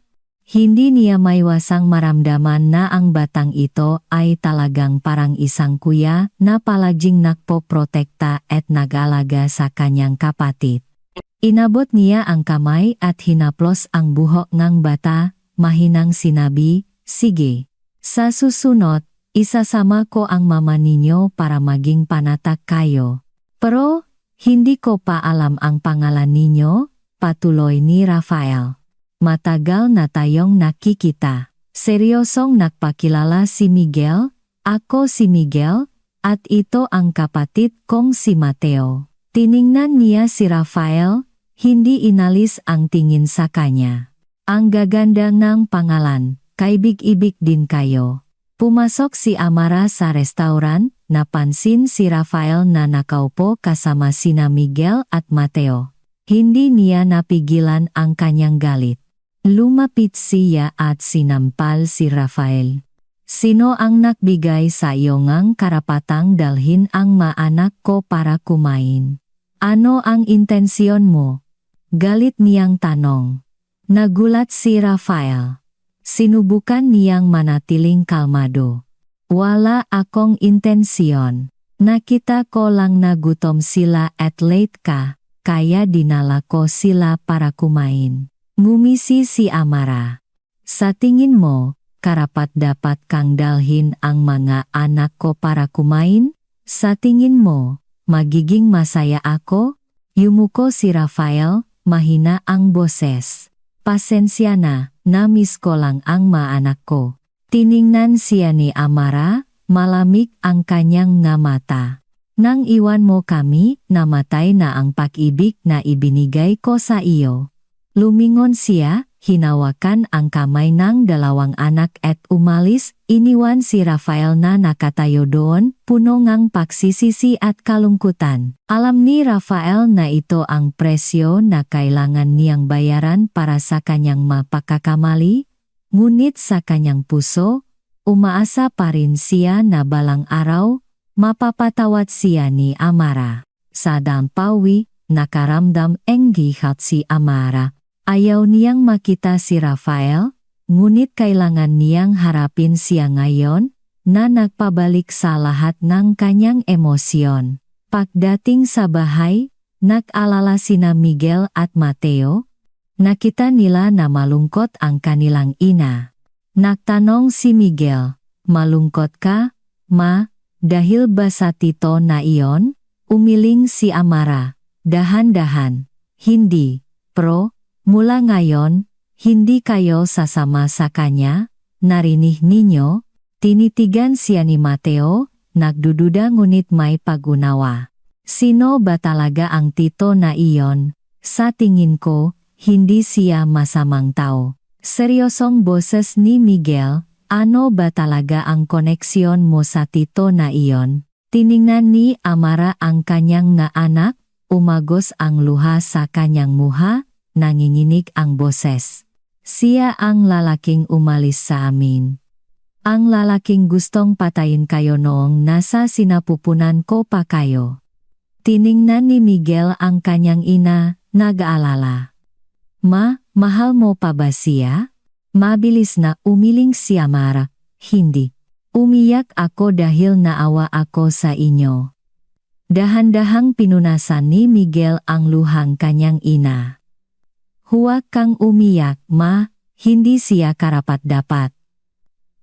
Speaker 1: Hindi niya maiwasang maramdaman na ang batang ito ay talagang parang isang kuya na palaging nagpoprotekta at nag-alaga sa kanyang kapatid. Inabot niya ang kamay at hinaplos ang buhok ng bata, mahinang sinabi, "Sige. Sa susunod, isasama ko ang mama ninyo para maging panatak kayo." "Pero, hindi ko pa alam ang pangalan ninyo," patuloy ni Rafael. "Matagal na tayong nakikita." Seryosong nagpakilala si Miguel, "Ako si Miguel, at ito ang kapatid kong si Mateo." Tiningnan niya si Rafael, hindi inalis ang tingin sa kanya. "Ang gaganda ng pangalan, kaibig-ibig din kayo." Pumasok si Amara sa restauran, napansin si Rafael na nakaupo kasama sina Miguel at Mateo. Hindi niya napigilan ang kanyang galit. Lumapit siya at sinampal si Rafael. "Sino ang nagbigay sa iyo ngang karapatang dalhin ang maanak ko para kumain? Ano ang intensyon mo?" Galit niyang tanong. Nagulat si Rafael. Sinubukan niyang manatiling kalmado. "Wala akong intensyon. Nakita ko lang na gutom sila at late ka, kaya dinala ko sila para kumain." Ngumisi si Amara. "Sa tingin mo, karapat-dapat kang dalhin ang mga anak ko para kumain? Sa tingin mo, magiging masaya ako?" Yumuko si Rafael, mahina ang boses. "Pasensya na, namiss ko lang ang maanak ko." Tiningnan siya ni Amara, malamig ang kanyang nga mata. "Nang iwan mo kami, namatay na ang pag-ibig na ibinigay ko sa iyo." Lumingon siya, hinawakan ang kamay ng dalawang anak at umalis, iniwan si Rafael na nakatayo doon, puno ng pagsisisi at kalungkutan. Alam ni Rafael na ito ang presyo na kailangan niyang bayaran para sa kanyang mapakakamali, ngunit sa kanyang puso, umaasa pa rin siya na balang araw, mapapatawad siya ni Amara. Sa dampawi, nakaramdam ang gihat si Amara. Ayaw niyang makita si Rafael, ngunit kailangan niyang harapin siya ngayon, na nagpabalik sa lahat ng kanyang emosyon. Pagdating sa bahay, nag-alala sina Miguel at Mateo. Nakita nila na malungkot ang kanilang ina. Nagtanong si Miguel, "Malungkot ka, ma, dahil ba sa tito na iyon?" Umiling si Amara, "Dahan-dahan. Hindi, pro. Mula ngayon, hindi kayo sasama sa kanya." Narinig ninyo? Tinitigan siya ni Mateo, nagdududa ngunit may pag-unawa. "Sino ba talaga ang tito na iyon? Sa tingin ko, hindi siya masamang tao." Seryosong boses ni Miguel, "Ano ba talaga ang koneksyon mo sa tito na iyon?" Tiningnan ni Amara ang kanyang nga anak, umagos ang luha sa kanyang muha, nanginginig ang boses. "Siya ang lalaking umalis sa amin. Ang lalaking gustong patayin kayo noong nasa sinapupunan ko pa kayo." Tiningnan ni Miguel ang kanyang ina, nag-aalala. "Ma, mahal mo pa ba siya?" Mabilis na umiling si Amara, "Hindi. Umiyak ako dahil naawa ako sa inyo." Dahan-dahang pinunasan ni Miguel ang luhang kanyang ina. "Huwag kang umiyak, ma, hindi siya karapat-dapat.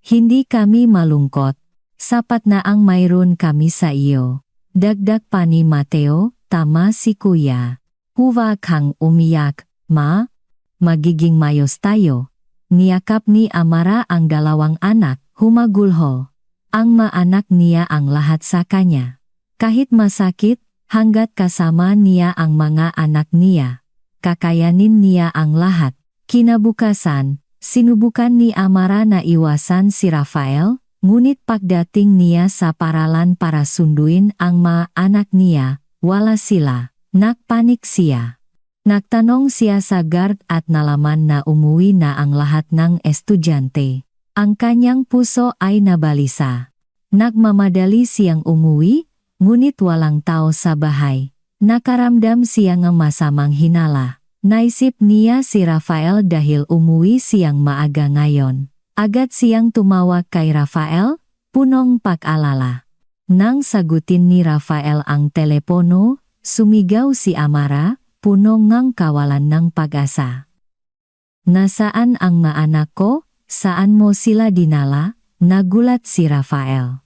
Speaker 1: Hindi kami malungkot, sapat na ang mayroon kami sa iyo." Dagdag pa ni Mateo, "Tama si kuya. Huwag kang umiyak, ma. Magiging mayos tayo." Niyakap ni Amara ang dalawang anak, humagulho. Ang maanak niya ang lahat sa kanya. Kahit masakit, hanggat kasama niya ang mga anak niya, kakayanin niya ang lahat. Kinabukasan, sinubukan ni Amara na iwasan si Rafael, ngunit pagdating niya sa paralan para sunduin ang mga anak niya, wala sila. Nagpanik siya. Nagtanong siya sa guard at nalaman na umuwi na ang lahat ng estudyante. Ang kanyang puso ay nabalisa. Nagmamadali siyang umuwi, ngunit walang tao sa bahay. Nakaramdam siya ng masamang hinala. Naisip niya si Rafael dahil umuwi siyang maaga ngayon. Agad siyang tumawag kay Rafael, punong pag-alala. Nang sagutin ni Rafael ang telepono, sumigaw si Amara, puno ng kawalan ng pag-asa. Nasaan ang mga anak ko? Saan mo sila dinala? Nagulat si Rafael.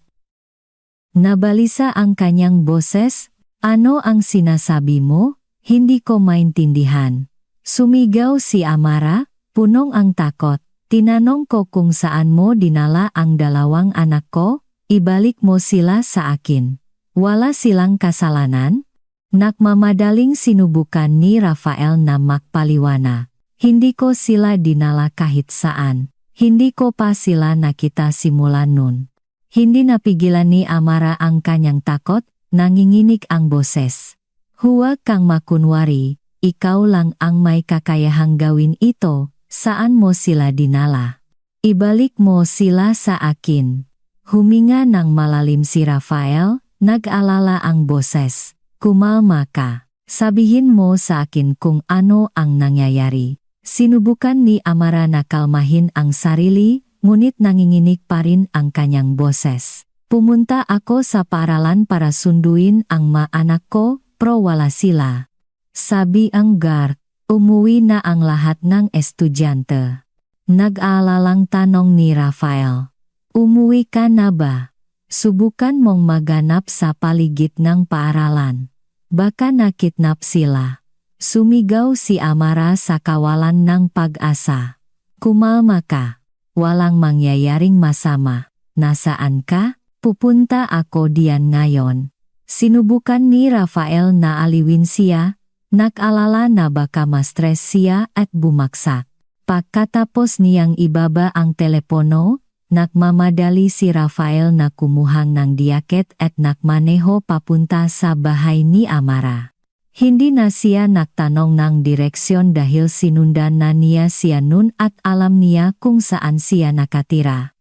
Speaker 1: Nabalisa ang kanyang boses, ano ang sinasabi mo? Hindi ko maintindihan. Sumigaw si Amara, punong ang takot. Tinanong ko kung saan mo dinala ang dalawang anak ko, ibalik mo sila sa akin. Wala silang kasalanan? Nagmamadaling sinubukan ni Rafael na magpaliwana. Hindi ko sila dinala kahit saan. Hindi ko pa sila nakita simula nun. Hindi napigilan ni Amara ang kanyang takot, nanginginig ang boses. Huwag kang makunwari, ikaw lang ang may kakayahang gawin ito. Saan mo sila dinala? Ibalik mo sila sa akin. Huminga ng malalim si Rafael, nag-alala ang boses. Kumalma ka. Sabihin mo sa akin kung ano ang nangyayari. Sinubukan ni Amara na kalmahin ang sarili, ngunit nanginginig pa rin ang kanyang boses. Pumunta ako sa paaralan para sunduin ang mga anak ko, pero wala sila. Sabi ang guard. Umuwi na ang lahat ng estudyante. Nag-aalalang tanong ni Rafael. Umuwi ka na ba? Subukan mong maganap sa paligid ng paaralan. Baka nakidnap sila. Sumigaw si Amara sa kawalan ng pag-asa. Kumalma ka. Walang mangyayaring masama. Nasaan ka? Pupunta ako diyan ngayon. Sinubukan ni Rafael na aliwin siya. Nag-alala na baka ma-stress siya at bumagsak. Pagkatapos niyang ibaba ang telepono, nagmamadali si Rafael na kumuhang ng diaket at nagmaneho papunta sa bahay ni Amara. Hindi na siya nagtanong ng direksyon dahil sinundan na niya siya nun at alam niya kung saan siya nakatira.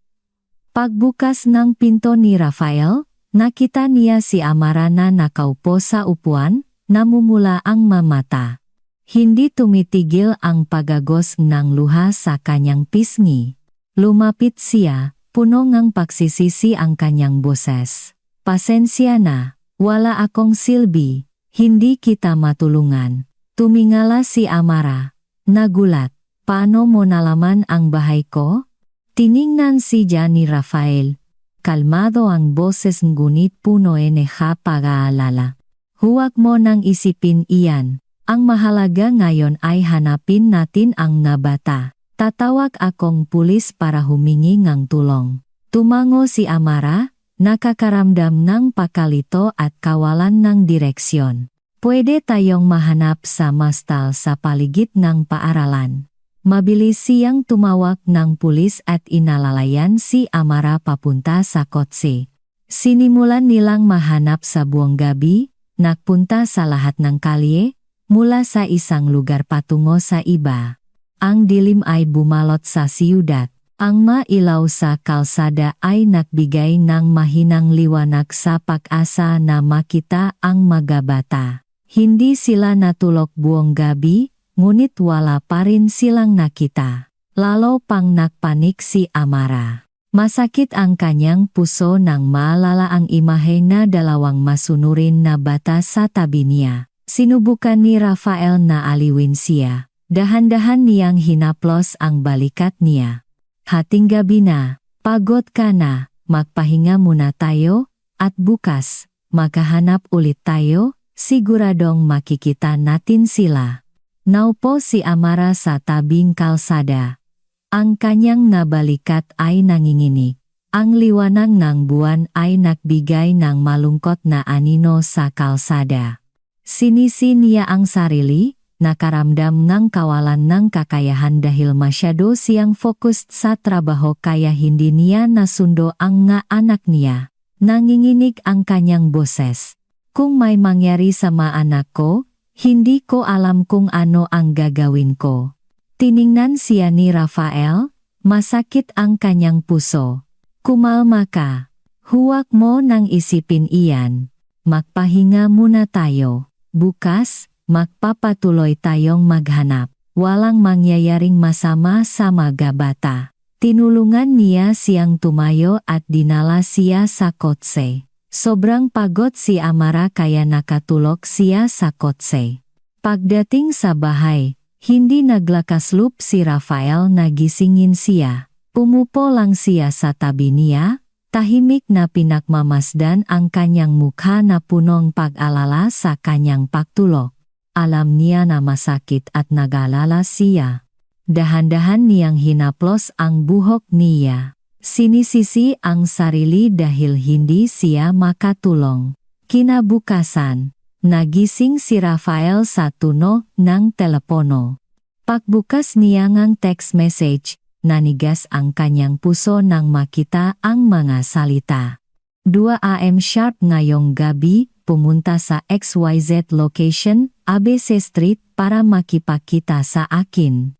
Speaker 1: Pagbukas ng pinto ni Rafael, nakita niya si Amara na nakaupo sa upuan, namumula ang mamata. Hindi tumitigil ang pagagos ng luha sa kanyang pisngi. Lumapit siya, puno ng pagsisisi ang kanyang boses. Pasensya na, wala akong silbi, hindi kita matulungan. Tumingala si Amara. Nagulat, paano mo nalaman ang bahay ko? Tiningnan siya ni Rafael. Kalmado ang boses ngunit puno ng pag-aalala. Huwag mo nang isipin iyan. Ang mahalaga ngayon ay hanapin natin ang nabata. Tatawag akong pulis para humingi ng tulong. Tumango si Amara, nakakaramdam ng pakalito at kawalan ng direksyon. Pwede tayong mahanap sa mastal sa paligid ng paaralan. Mabilis siyang tumawag ng pulis at inalalayan si Amara papunta sa kotse. Sinimulan nilang mahanap sa buong gabi. Nagpunta sa lahat ng kalye, mula sa isang lugar patungo sa iba. Ang dilim ay bumalot sa siyudad. Ang mailaw sa kalsada ay nagbigay ng mahinang liwanag sa pag-asa na makita ang mga bata. Hindi sila natulog buong gabi, ngunit wala pa rin silang nakita. Lalo pang nagpanik si Amara. Masakit ang kanyang puso nang maalala ang imahe na dalawang masunurin na bata sa tabi niya. Sinubukan ni Rafael na aliwin siya. Dahan-dahan niyang hinaplos ang balikat niya. Hating gabi na, pagod ka na, magpahinga muna tayo, at bukas, maghahanap ulit tayo, siguradong makikita natin sila. Naupo si Amara sa tabing kalsada. Ang kanyang nabalikat ay nanginginig. Ang liwanag ng buwan ay nagbigay ng malungkot na anino sa kalsada. Sinisi niya ang sarili, nakaramdam ng kawalan ng kakayahan dahil masyado siyang fokus sa trabaho kaya hindi niya nasundo ang nga anak niya. Nanginginig ang kanyang boses. Kung may mangyari sa mga anak ko, Hindi ko alam kung ano ang gagawin ko. Tiningnan siya ni Rafael, masakit ang kanyang puso. Kumalma ka. Huwag mo nang isipin iyan. Magpahinga muna tayo. Bukas, magpapatuloy tayong maghanap. Walang mangyayaring masama sa mga bata. Tinulungan niya siyang tumayo at dinala siya sa kotse. Sobrang pagod si Amara kaya nakatulog siya sa kotse. Pagdating sa bahay, hindi naglakasloob si Rafael na gisingin siya. Umupo lang siya sa tabi niya, tahimik na pinagmamasdan ang kanyang mukha na punong pag-alala sa kanyang pagtulog. Alam niya na masakit at nag-alala siya. Dahan-dahan niyang hinaplos ang buhok niya. Sinisisi ang sarili dahil hindi siya makatulong. Kinabukasan, nagising si Rafael sa tunog ng telepono. Pagbukas niya ng text message, nanigas ang kanyang puso nang makita ang mga salita. 2 AM sharp ngayong gabi, pumunta sa XYZ location, ABC Street para makipagkita sa akin.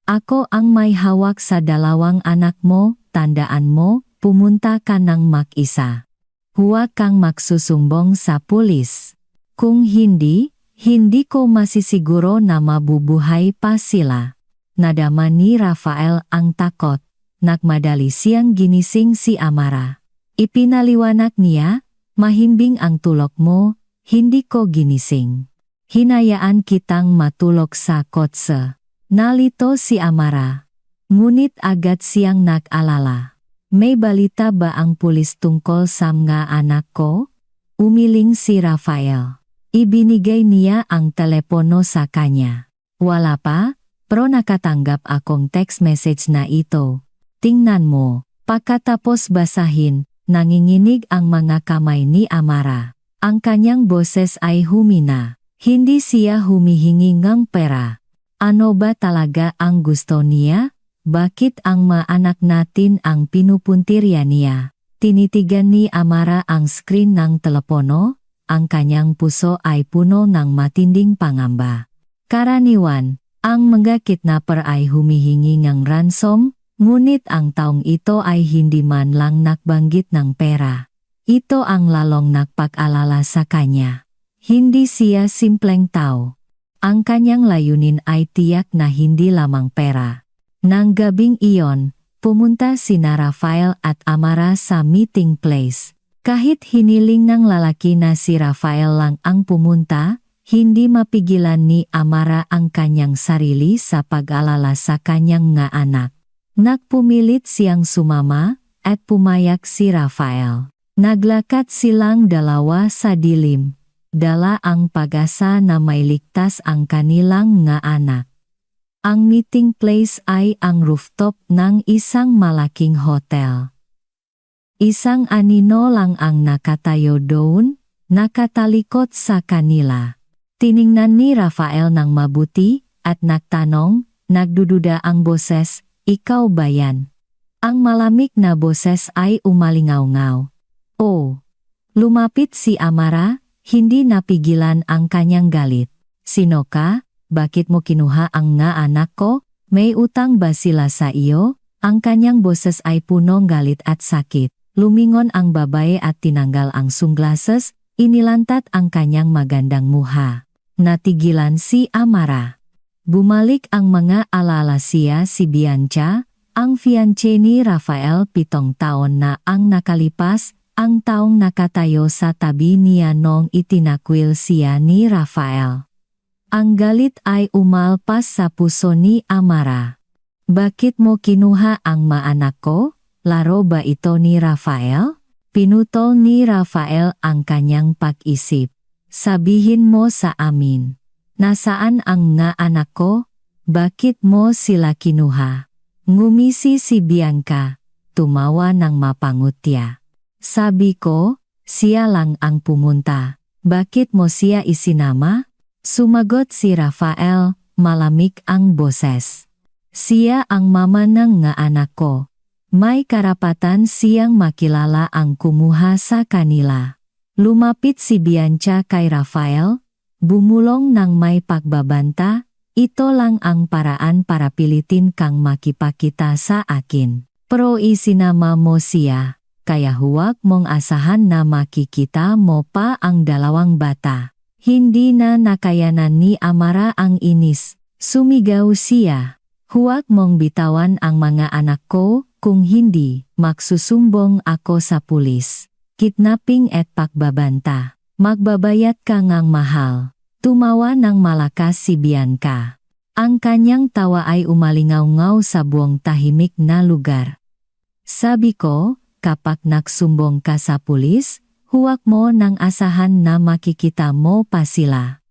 Speaker 1: Ako ang may hawak sa 2 anak mo, tandaan mo, pumunta ka ng mag-isa. Huwag kang magsusumbong sa pulis. Kung hindi ko masisiguro na mabubuhay pa sila. Nadama ni Rafael ang takot. Nagmadali siyang ginising si Amara. Ipinaliwanag niya, mahimbing ang tulog mo, hindi ko ginising. Hinayaan kitang matulog sa kotse. Nalito si Amara. Ngunit agad siyang nag-alala. May balita ba ang pulis tungkol sa mga anak ko? Umiling si Rafael. Ibinigay niya ang telepono sa kanya. Wala pa, pero nakatanggap akong text message na ito. Tingnan mo. Pagkatapos basahin, nanginginig ang mga kamay ni Amara. Ang kanyang boses ay humina. Hindi siya humihingi ng pera. Ano ba talaga ang gusto niya? Bakit ang mga anak natin ang pinupuntirya niya? Tinitigan ni Amara ang screen ng telepono, ang kanyang puso ay puno ng matinding pangamba. Karaniwan, ang mga kidnapper ay humihingi ng ransom, ngunit ang taong ito ay hindi man lang nagbanggit ng pera. Ito ang lalong nagpag-alala sa kanya. Hindi siya simpleng tao. Ang kanyang layunin ay tiyak na hindi lamang pera. Nang gabing iyon, pumunta sina Rafael at Amara sa meeting place. Kahit hiniling ng lalaki na si Rafael lang ang pumunta, hindi mapigilan ni Amara ang kanyang sarili sa pag-alala sa kanyang mga anak. Nagpumilit siyang sumama, at pumayag si Rafael. Naglakad silang dalawa sa dilim. Dala ang pag-asa na may ligtas ang kanilang mga anak. Ang meeting place ay ang rooftop ng isang malaking hotel. Isang anino lang ang nakatayo doon, nakatalikod sa kanila. Tiningnan ni Rafael ng mabuti, at nagtanong, nagdududa ang boses, ikaw ba yan? Ang malamig na boses ay umalingaw-ngaw. Oh! Lumapit si Amara, hindi napigilan ang kanyang galit. Sino ka? Bakit mo kinuha ang nga anak ko? May utang ba sila sa iyo? Ang kanyang boses ay punong galit at sakit. Lumingon ang babae at tinanggal ang sunglasses, inilantat ang kanyang magandang muha. Natigilan si Amara. Bumalik ang mga alala siya si Bianca, ang fiancé ni Rafael 7 taon na ang nakalipas, ang taong nakatayo sa tabi niya nung itinakwil siya ni Rafael. Ang galit ay umalpas sa puso ni Amara. Bakit mo kinuha ang mga anak ko? Laro ba ito ni Rafael? Pinutol ni Rafael ang kanyang pag-isip. Sabihin mo sa amin. Nasaan ang nga anak ko? Bakit mo sila kinuha? Ngumisi si Bianca. Tumawa ng mapangutya. Sabi ko, siya lang ang pumunta. Bakit mo siya isinama? Sumagot si Rafael, malamig ang boses. Siya ang mama ng nga anak ko. May karapatan siyang makilala ang kumuha sa kanila. Lumapit si Bianca kay Rafael. bumulong nang may pagbabanta, ito lang ang paraan para pilitin kang makipakita sa akin. Pero isinama mo siya, kaya huwag mong asahan na makikita mo pa ang dalawang bata. Hindi na nakayanan ni Amara ang inis, sumigaw siya. Huwag mong bitawan ang mga anak ko, kung hindi, magsusumbong ako sa pulis. Kidnapping at pagbabanta. Magbabayad ka ngang mahal. Tumawa ng malakas si Bianca. Ang kanyang tawa ay umalingaw-ngaw sa buong tahimik na lugar. Sabi ko, kapag nagsumbong ka sa pulis, huwag mo nang asahan na makikita mo pa sila.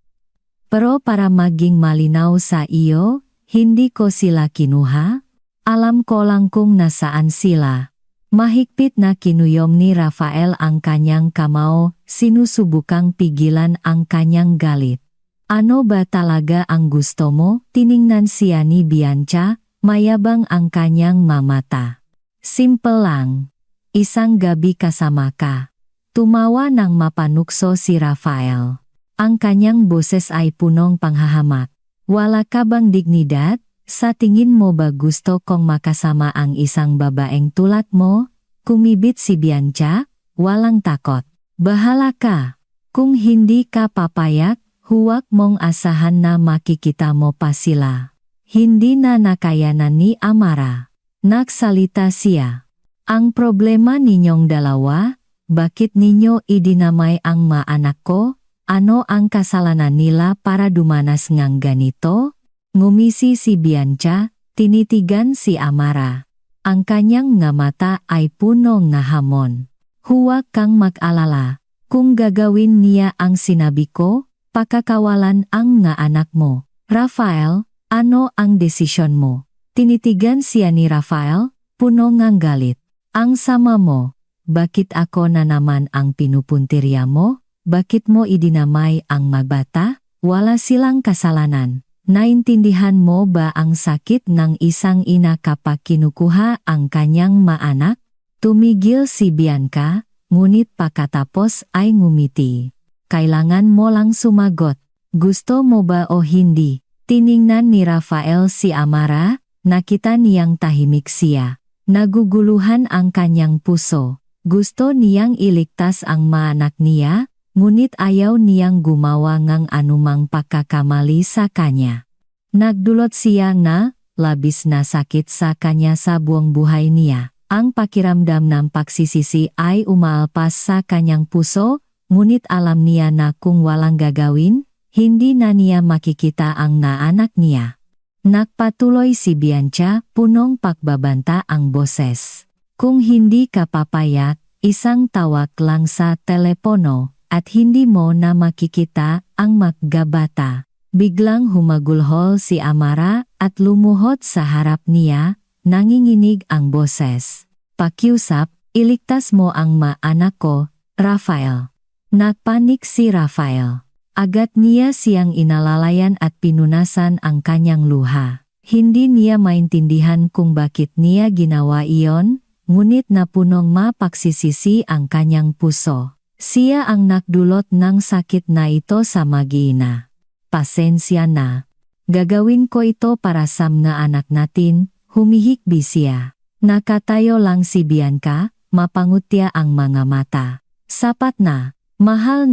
Speaker 1: Pero para maging malinaw sa iyo, hindi ko sila kinuha. Alam ko lang kung nasaan sila. Mahigpit na kinuyom ni Rafael ang kanyang kamao, sinusubukang pigilan ang kanyang galit. Ano ba talaga ang gusto mo? Tiningnan siya ni Bianca, mayabang ang kanyang mamata. Simple lang. Isang gabi kasama ka. Tumawa ng mapanukso si Rafael. Ang kanyang boses ay punong panghahamak. Wala ka bang dignidad? Sa tingin mo ba gusto kong makasama ang isang babaeng tulad mo? Kumibit si Bianca, walang takot. Bahala ka. Kung hindi ka papayag, huwag mong asahan na makikita mo pa sila. Hindi na nakayanan ni Amara. Nagsalita siya. Ang problema ninyong dalawa, bakit ninyo idinamay ang mga anak ko? Ano ang kasalanan nila para dumanas ngang ganito? Ngumisi si Bianca, tinitigan si Amara. Ang kanyang nga mata ay puno nga hamon. Huwag kang mag-alala. Kung gagawin niya ang sinabi ko, pakakawalan ang nga anak mo. Rafael, ano ang desisyon mo? Tinitigan siya ni Rafael, puno ngang galit. Ang sama mo, bakit ako na naman ang pinupuntirya mo? Bakit mo idinamay ang magbata? Wala silang kasalanan. Naintindihan mo ba ang sakit ng isang ina kapag kinukuha ang kanyang maanak? Tumigil si Bianca, ngunit pagkatapos ay ngumiti. Kailangan mo lang sumagot. Gusto mo ba o hindi? Tiningnan ni Rafael si Amara, nakita niyang tahimik siya. Naguguluhan ang kanyang puso. Gusto niyang iligtas ang maanak niya, ngunit ayaw niyang gumawa ng anumang pagkakamali sa kanya. Nagdulot siya na, labis na sakit sa kanya sa buong buhay niya. Ang pakiramdam ng pagsisisi ay umaalpas sa kanyang puso, ngunit alam niya na kung walang gagawin, hindi na niya makikita ang naanak niya. Nagpatuloy si Bianca, punong pagbabanta ang boses. Kung hindi ka papayag, isang tawag lang sa telepono, at hindi mo na makikita ang magbabata. Biglang humagulhol si Amara at lumuhod sa harap niya, nanginginig ang boses. Pakiusap, iligtas mo ang maanak ko, Rafael. Nagpanik si Rafael. Agad niya siyang inalalayan at pinunasan ang kanyang luha. Hindi niya maintindihan kung bakit niya ginawa iyon, ngunit napunong mapagsisisi ang kanyang puso. Siya ang nagdulot ng sakit na ito sa mag-ina. Pasensya na. Gagawin ko ito para sa mga anak natin, humihikbi siya. Nakatayo lang si Bianca, mapangutya ang mga mata. Sapat na mahal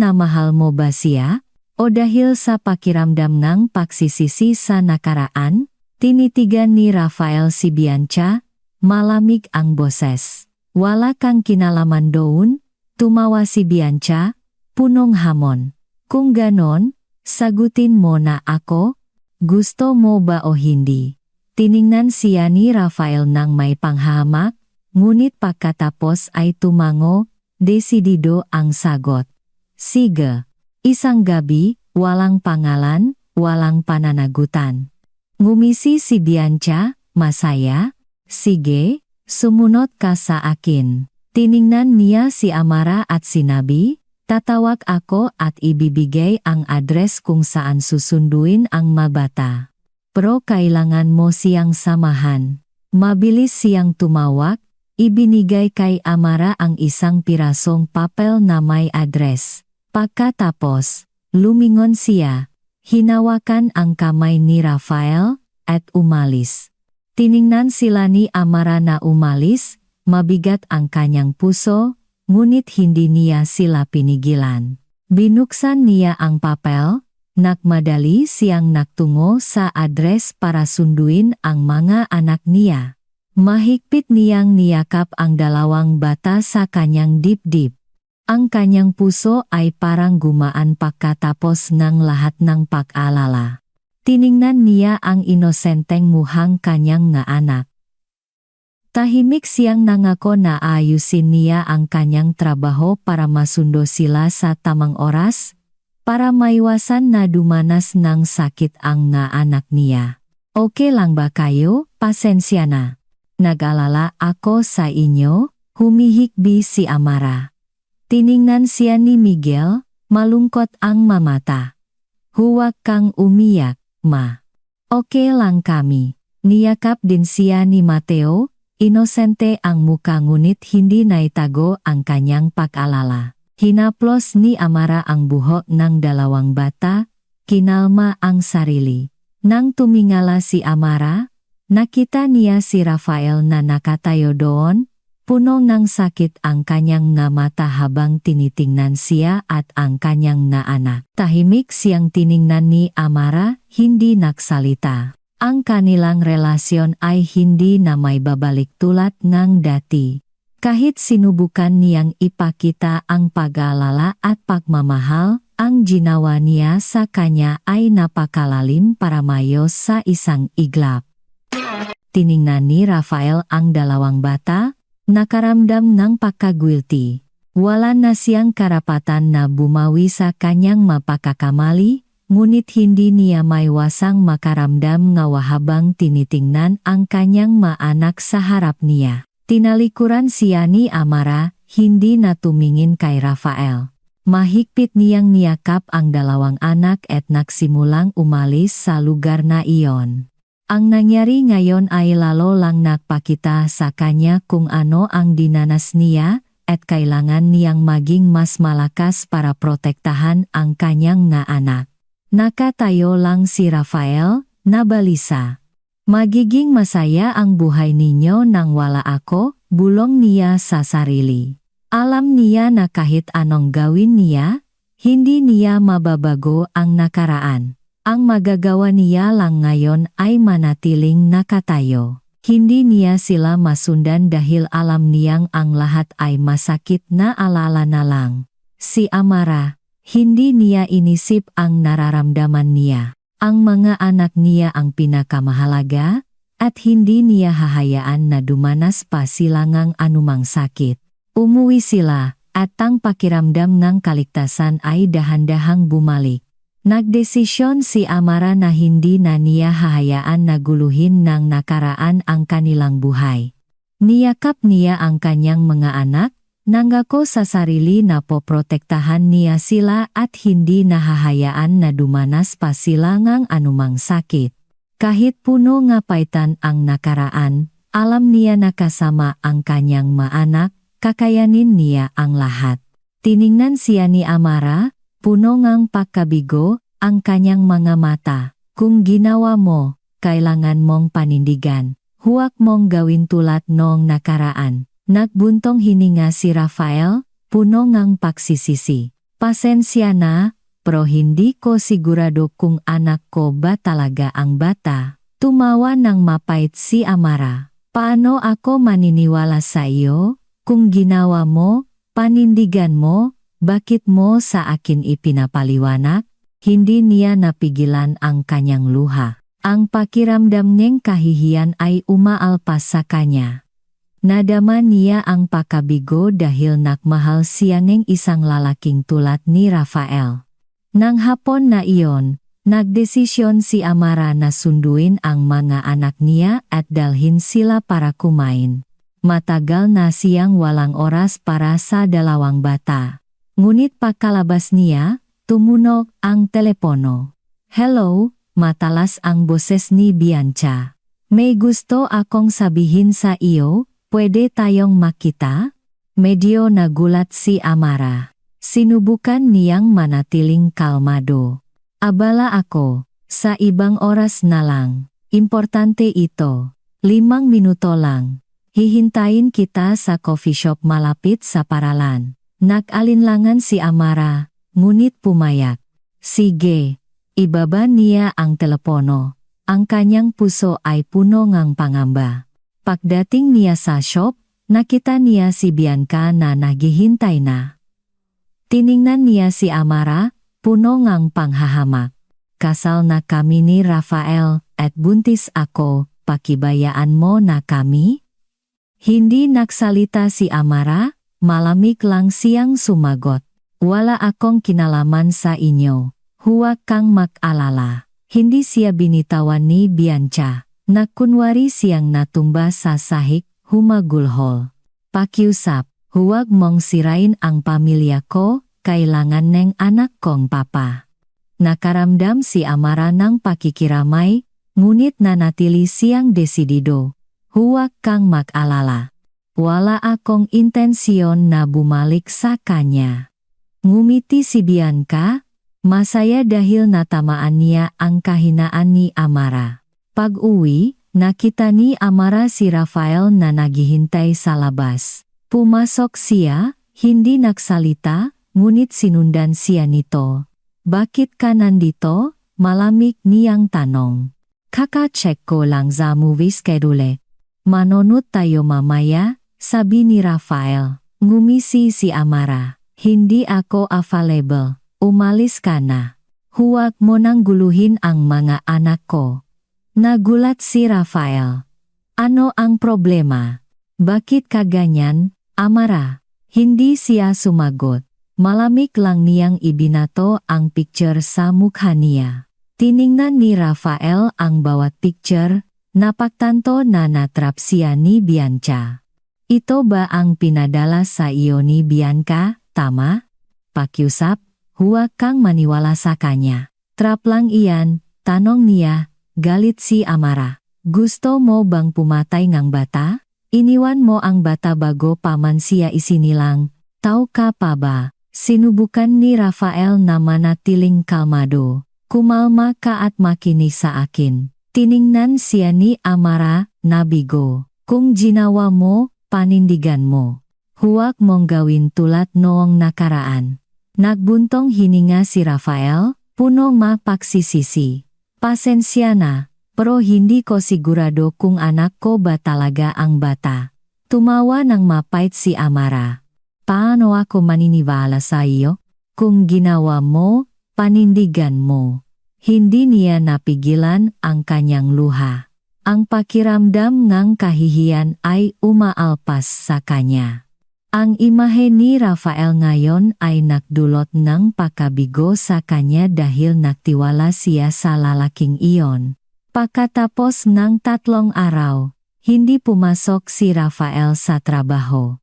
Speaker 1: mo ba siya? O dahil sa pakiramdam ng pagsisisi sa nakaraan, tinitigan ni Rafael si Bianca, malamig ang boses. Wala kang kinalaman doon? Tumawa si Bianca, punong hamon. Kung ganon, sagutin mo na ako? Gusto mo ba o hindi? Tiningnan siya ni Rafael ng may panghahamak, ngunit pagkatapos ay tumango, desidido ang sagot. Sige. Isang gabi, walang pangalan, walang pananagutan. Ngumisi si Bianca, masaya? Sige, sumunod ka sa akin. Tiningnan niya si Amara at sinabi, tatawag ako at ibibigay ang address kung saan susunduin ang mabata. Pero kailangan mo siyang samahan. Mabilis siyang tumawag, ibinigay kay Amara ang isang pirasong papel na may address. Pagkatapos, lumingon siya. Hinawakan ang kamay ni Rafael, at umalis. Tiningnan sila ni Amara na umalis, mabigat ang kanyang puso, ngunit hindi niya sila pinigilan. Binuksan niya ang papel, nagmadali siyang nagtungo sa address para sunduin ang mga anak niya. Mahigpit niyang niyakap ang dalawang bata sa kanyang dibdib. Ang kanyang puso ay parang gumaan pagkatapos ng lahat ng pag-alala. Tiningnan niya ang inosenteng muhang kanyang nga anak. Tahimik siyang nangako na ayusin niya ang kanyang trabaho para masundo sila sa tamang oras, para maiwasan na dumanas ng sakit ang nga anak niya. Okay lang ba kayo? Pasensya na. Nag-alala ako sa inyo, humihikbi si Amara. Tiningnan siya ni Miguel, malungkot ang mamata. Huwag kang umiyak, ma. Okay lang kami. Niyakap din siya ni Mateo, inosente ang muka ngunit hindi naitago ang kanyang pag-alala. Hinaplos ni Amara ang buhok ng dalawang bata, kinalma ang sarili. Nang tumingala si Amara, nakita niya si Rafael na nakatayo doon, puno ng sakit ang kanyang nga mata habang tinitingnan siya at ang kanyang nga anak. Tahimik siyang tiningnan ni Amara, hindi nagsalita. Ang kanilang relasyon ay hindi na may babalik tulad ng dati. Kahit sinubukan niyang ipakita ang pag-alala at pagmamahal, ang ginawa niya sa kanya ay napakalalim para mayos sa isang iglap. Tiningnan ni Rafael ang dalawang bata, nakaramdam ng pagka-guilty. Wala na siyang karapatan na bumawi sa kanyang mapakakamali, ngunit hindi niya maiwasang makaramdam ngawa habang tinitingnan ang kanyang maanak sa harap niya. Tinalikuran siya ni Amara, hindi na tumingin kay Rafael. Mahigpit niyang niyakap ang dalawang anak at nagsimulang umalis sa lugar na iyon. Ang nangyari ngayon ay lalo lang nagpakita sa kanya kung ano ang dinanas niya at kailangan niyang maging mas malakas para protektahan ang kanyang nga anak. Nakatayo lang si Rafael, nabalisa. Magiging masaya ang buhay ninyo nang wala ako, bulong niya sa sarili. Alam niya na kahit anong gawin niya, hindi niya mababago ang nakaraan. Ang magagawa niya lang ngayon ay manatiling nakatayo. Hindi niya sila masundan dahil alam niyang ang lahat ay masakit na alala na lang. Si Amara, hindi niya inisip ang nararamdaman niya. Ang mga anak niya ang pinakamahalaga, at hindi niya hahayaan na dumanas pa sila ng anumang sakit. Umuwi sila, at ang pakiramdam ng kaligtasan ay dahan-dahang bumalik. Nagdesisyon si Amara na hindi na niya hahayaan na guluhin ng nakaraan ang kanilang buhay. Niyakap niya ang kanyang mga anak, nangako sa sarili na poprotektahan niya sila at hindi na hahayaan na dumanas pa sila ng anumang sakit. Kahit puno nga paitan ang nakaraan, alam niya na kasama ang kanyang maanak, kakayanin niya ang lahat. Tiningnan siya ni Amara, puno ngang pagkabigo, ang kanyang mga mata. Kung ginawa mo, kailangan mong panindigan. Huwag mong gawin tulad noong nakaraan. Nagbuntong hininga si Rafael, puno ngang pagsisisi. Pasensya na, pero hindi ko sigurado kung anak ko ba talaga ang bata. Tumawa ng mapait si Amara. Paano ako maniniwala sa iyo? Kung ginawa mo, panindigan mo, bakit mo sa akin ipinapaliwanag? Hindi niya napigilan ang kanyang luha. Ang pakiramdam ng kahihiyan ay umaalpas sa kanya. Nadama niya ang pakabigo dahil nakmahal siya ng isang lalaking tulad ni Rafael. Nang hapon na iyon, nagdesisyon si Amara na sunduin ang mga anak niya at dalhin sila para kumain. Matagal na siyang walang oras para sa dalawang bata. Ngunit pagkalabas niya, tumunog ang telepono. Hello, matalas ang boses ni Bianca. May gusto akong sabihin sa iyo, pwede tayong makita? Medyo nagulat si Amara. Sinubukan niyang manatiling kalmado. Abala ako, sa ibang oras na lang. Importante ito. 5 minuto lang. Hihintayin kita sa coffee shop malapit sa paralan. Nag-alinlangan si Amara, ngunit pumayag. Sige. Ibaba niya ang telepono. Ang kanyang puso ay puno ng pangamba. Pagdating niya sa shop, nakita niya si Bianca na naghihintay na. Tiningnan niya si Amara, puno ng panghahamak. Kasal na kami ni Rafael, at buntis ako, pakibayaan mo na kami? Hindi nagsalita si Amara, malamig lang siyang sumagot. Wala akong kinalaman sa inyo. Huwag kang mag-alala. Hindi siya binitawan ni Bianca. Nakunwari siyang natumba sa sahig, humagulhol. Pakiusap, huwag mong sirain ang pamilya ko, kailangan ng anak kong papa. Nakaramdam si Amara ng pakikiramay, ngunit nanatili siyang desidido. Huwag kang mag-alala. Wala akong intensyon na bumalik sa kanya. Ngumiti si Bianca, masaya dahil natamaan niya ang kahinaan ni Amara. Pag-uwi, nakita ni Amara si Rafael na naghihintay sa labas. Pumasok siya, hindi nagsalita, ngunit sinundan siya nito. Bakit ka nandito? Malamig niyang tanong. Kaka-check ko lang sa movie schedule. Manonood tayo mamaya, sabi ni Rafael. Ngumisi si Amara. Hindi ako available. Umalis ka na. Huwag mo nang guluhin ang mga anak ko. Nagulat si Rafael. Ano ang problema? Bakit ka ganyan, Amara? Hindi siya sumagot. Malamig lang niyang ibinato ang picture sa mukha niya. Tiningnan ni Rafael ang bawat picture, napagtanto na natrap siya ni Bianca. Ito ba ang pinadala sa iyo ni Bianca, tama? Pakiusap, huwag kang maniwala sa kanya. Trap lang iyan, tanong niya, galit si Amara. Gusto mo bang pumatay ng bata? Iniwan mo ang bata bago pa man siya isinilang, tao ka pa ba? Sinubukan ni Rafael na manatiling kalmado. Kumalma ka at makinig sa akin. Tiningnan siya ni Amara, nabigo. Kung ginawa mo, panindigan mo. Huwag mong gawin tulad noong nakaraan. Nagbuntong hininga si Rafael, puno mapagsisisi. Pasensya na, pero hindi ko sigurado kung anak ko ba talaga ang bata. Tumawa ng mapait si Amara. Paano ako maniniwala sa iyo? Kung ginawa mo, panindigan mo. Hindi niya napigilan ang kanyang luha. Ang pakiramdam ng kahihiyan ay umaalpas sa kanya. Ang imahe ni Rafael ngayon ay nagdulot ng pakabigo sa kanya dahil nagtiwala siya sa lalaking iyon. Pagkatapos ng 3 araw, hindi pumasok si Rafael sa trabaho.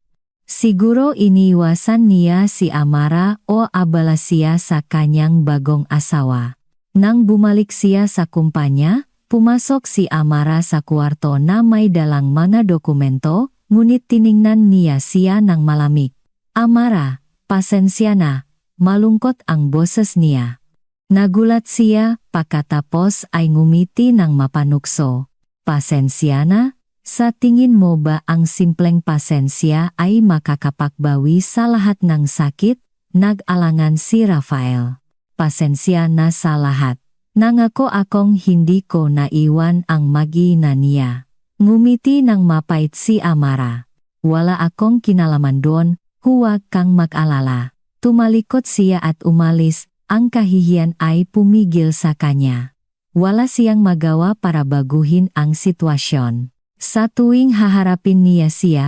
Speaker 1: Siguro iniwasan niya si Amara o abala siya sa kanyang bagong asawa. Nang bumalik siya sa kumpanya, pumasok si Amara sa kwarto na may dalang mga dokumento, ngunit tiningnan niya siya ng malamig. Amara, pasensya na, malungkot ang boses niya. Nagulat siya, pagkatapos ay ngumiti ng mapanukso. Pasensya na? Sa tingin mo ba ang simpleng pasensya ay makakapagbawi sa lahat ng sakit? Nag-alangan si Rafael. Pasensya na sa lahat. Nangako akong hindi ko naiwan ang mag-ina niya. Ngumiti ng mapait si Amara. Wala akong kinalaman doon, huwag kang mag-alala. Tumalikod siya at umalis, ang kahihiyan ay pumigil sa kanya. Wala siyang magawa para baguhin ang sitwasyon. Sa tuwing haharapin niya siya,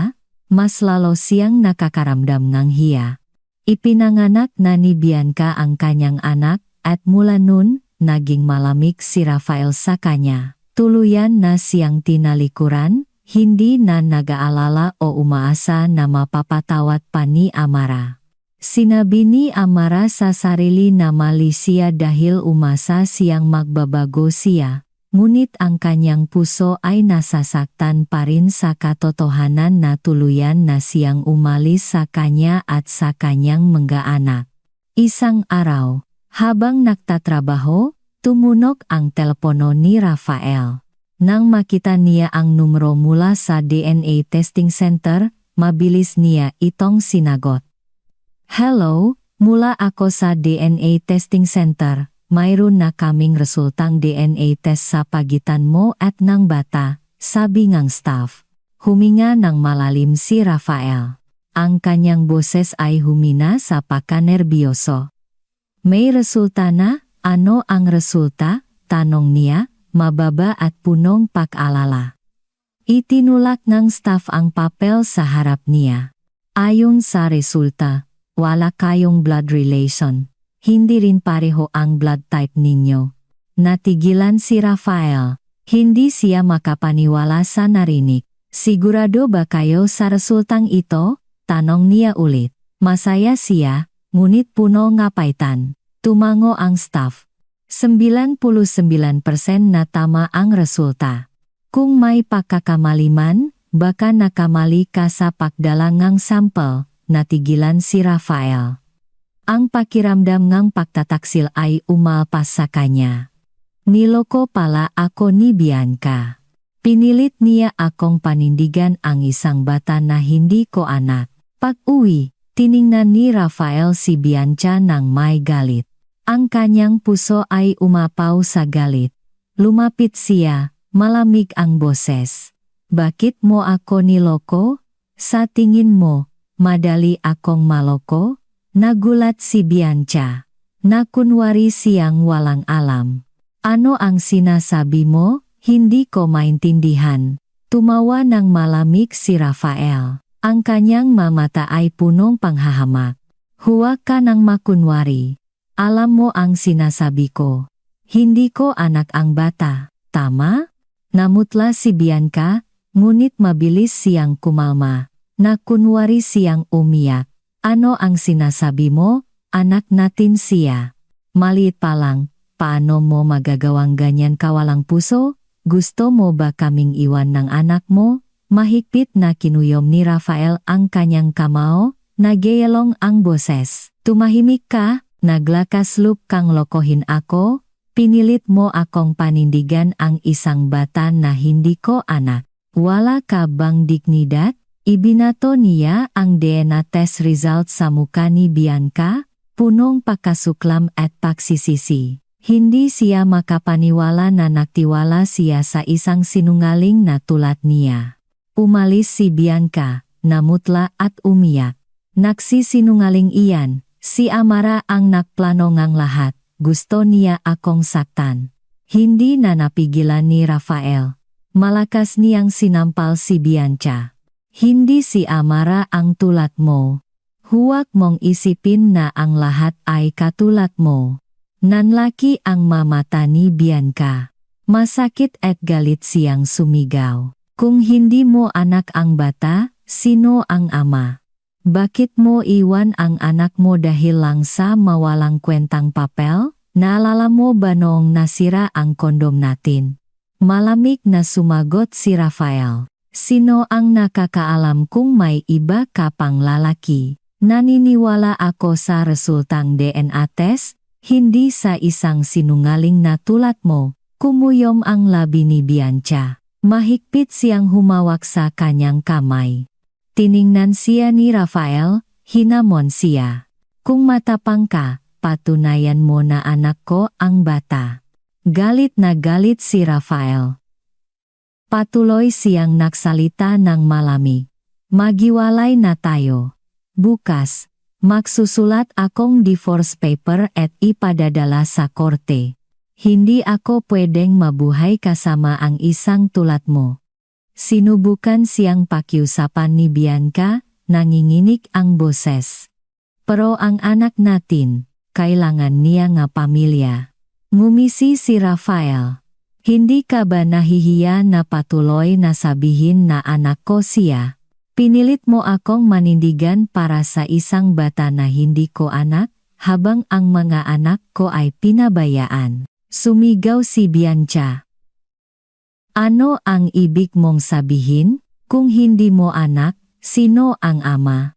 Speaker 1: mas lalo siyang nakakaramdam ng hiya. Ipinanganak na ni Bianca ang kanyang anak, at mula nun, naging malamig si Rafael sa kanya. Tuluyan na siyang tinalikuran, hindi na nag-aalala o umaasa na mapapatawad pa ni Amara. Sinabi ni Amara sa sarili na mali siya dahil umasa siyang magbabago siya. ngunit ang kanyang puso ay nasasaktan pa rin sa katotohanan na tuluyan na siyang umalis sa kanya at sa kanyang mga anak. Isang araw, habang nagtatrabaho, tumunog ang telepono ni Rafael. Nang makita niya ang numero mula sa DNA testing center, mabilis niya itong sinagot. Hello, mula ako sa DNA testing center. Mayroon na kaming resultang DNA test sa pagitan mo at ng bata, sabi ngang staff. Huminga ng malalim si Rafael. Ang kanyang boses ay humina sa pagkanerbiyoso. May resulta na? Ano ang resulta? Tanong niya, mababa at punong pag-alala. Itinulak ng staff ang papel sa harap niya. Ayon sa resulta, wala kayong blood relation. Hindi rin pareho ang blood type ninyo. Natigilan si Rafael. Hindi siya makapaniwala sa narinig. Sigurado ba kayo sa resultang ito? Tanong niya ulit. Masaya siya, ngunit puno ngapaitan. Tumango ang staff. 99% na tama ang resulta. Kung may pagkakamaliman, baka nakamali ka sa pagdala ng sampel. Natigilan si Rafael. Ang pakiramdam ng pagtataksil ay umalpas sa kanya. Niloko pala ako ni Bianca. Pinilit niya akong panindigan ang isang bata na hindi ko anak. Pag-uwi, tiningnan ni Rafael si Bianca ng may galit. Ang kanyang puso ay umapaw sa galit. Lumapit siya, malamig ang boses. Bakit mo ako niloko? Sa tingin mo, madali akong maloko? Nagulat si Bianca. Nakunwari siyang walang alam. Ano ang sinasabi mo? Hindi ko maintindihan. Tumawa ng malamig si Rafael. Ang kanyang mamata ay punong panghahamak. Huwag ka nang makunwari. Alam mo ang sinasabi ko. Hindi ko anak ang bata, tama? Namutla si Bianca, ngunit mabilis siyang kumalma. Nakunwari siyang umiyak. Ano ang sinasabi mo? Anak natin siya. Maliit pa lang, paano mo magagawang ganyan kawalang puso? Gusto mo ba kaming iwan ng anak mo? Mahigpit na kinuyom ni Rafael ang kanyang kamao, nagyayalong ang boses. Tumahimik ka, naglakas loob kang lokohin ako, pinilit mo akong panindigan ang isang bata na hindi ko anak. Wala ka bang dignidad? Ibinato niya ang DNA test result sa muka ni Bianca, punong pagkasuklam at pagsisisi. Hindi siya makapaniwala na nagtiwala siya sa isang sinungaling na tulad niya. Umalis si Bianca, namutla at umiyak. Nagsisinungaling iyan, si Amara ang nagplano ngang lahat, gusto niya akong saktan. Hindi na napigilan ni Rafael. Malakas niyang sinampal si Bianca. Hindi si Amara ang tulad mo. Huwag mong isipin na ang lahat ay katulad mo. Nanlaki ang mamata ni Bianca. Masakit at galit siyang sumigaw. Kung hindi mo anak ang bata, sino ang ama? Bakit mo iwan ang anak mo dahil lang sa mawalang kwentang papel? Naalala mo ba noong nasira ang kondom natin? Malamig na sumagot si Rafael. Sino ang nakakaalam kung may iba ka pang lalaki? Naniniwala ako sa resultang DNA test, hindi sa isang sinungaling na tulad mo. Kumuyom ang labi ni Bianca. Mahigpit siyang humawak sa kanyang kamay. Tiningnan siya ni Rafael, hinamon siya. Kung matapang ka, patunayan mo na anak ko ang bata. Galit na galit si Rafael. Patuloy siyang nagsalita ng malamig. Maghiwalay na tayo. Bukas, magsusulat akong divorce paper at ipadadala sa korte. Hindi ako pwedeng mabuhay kasama ang isang tulad mo. Sinubukan siyang pakiusapan ni Bianca, nanginginig ang boses. Pero ang anak natin, kailangan niya nga pamilya. Ngumisi si Rafael. Hindi ka ba nahihiya na patuloy na sabihin na anak ko siya? Pinilit mo akong manindigan para sa isang bata na hindi ko anak, habang ang mga anak ko ay pinabayaan. Sumigaw si Bianca. Ano ang ibig mong sabihin? Kung hindi mo anak, sino ang ama?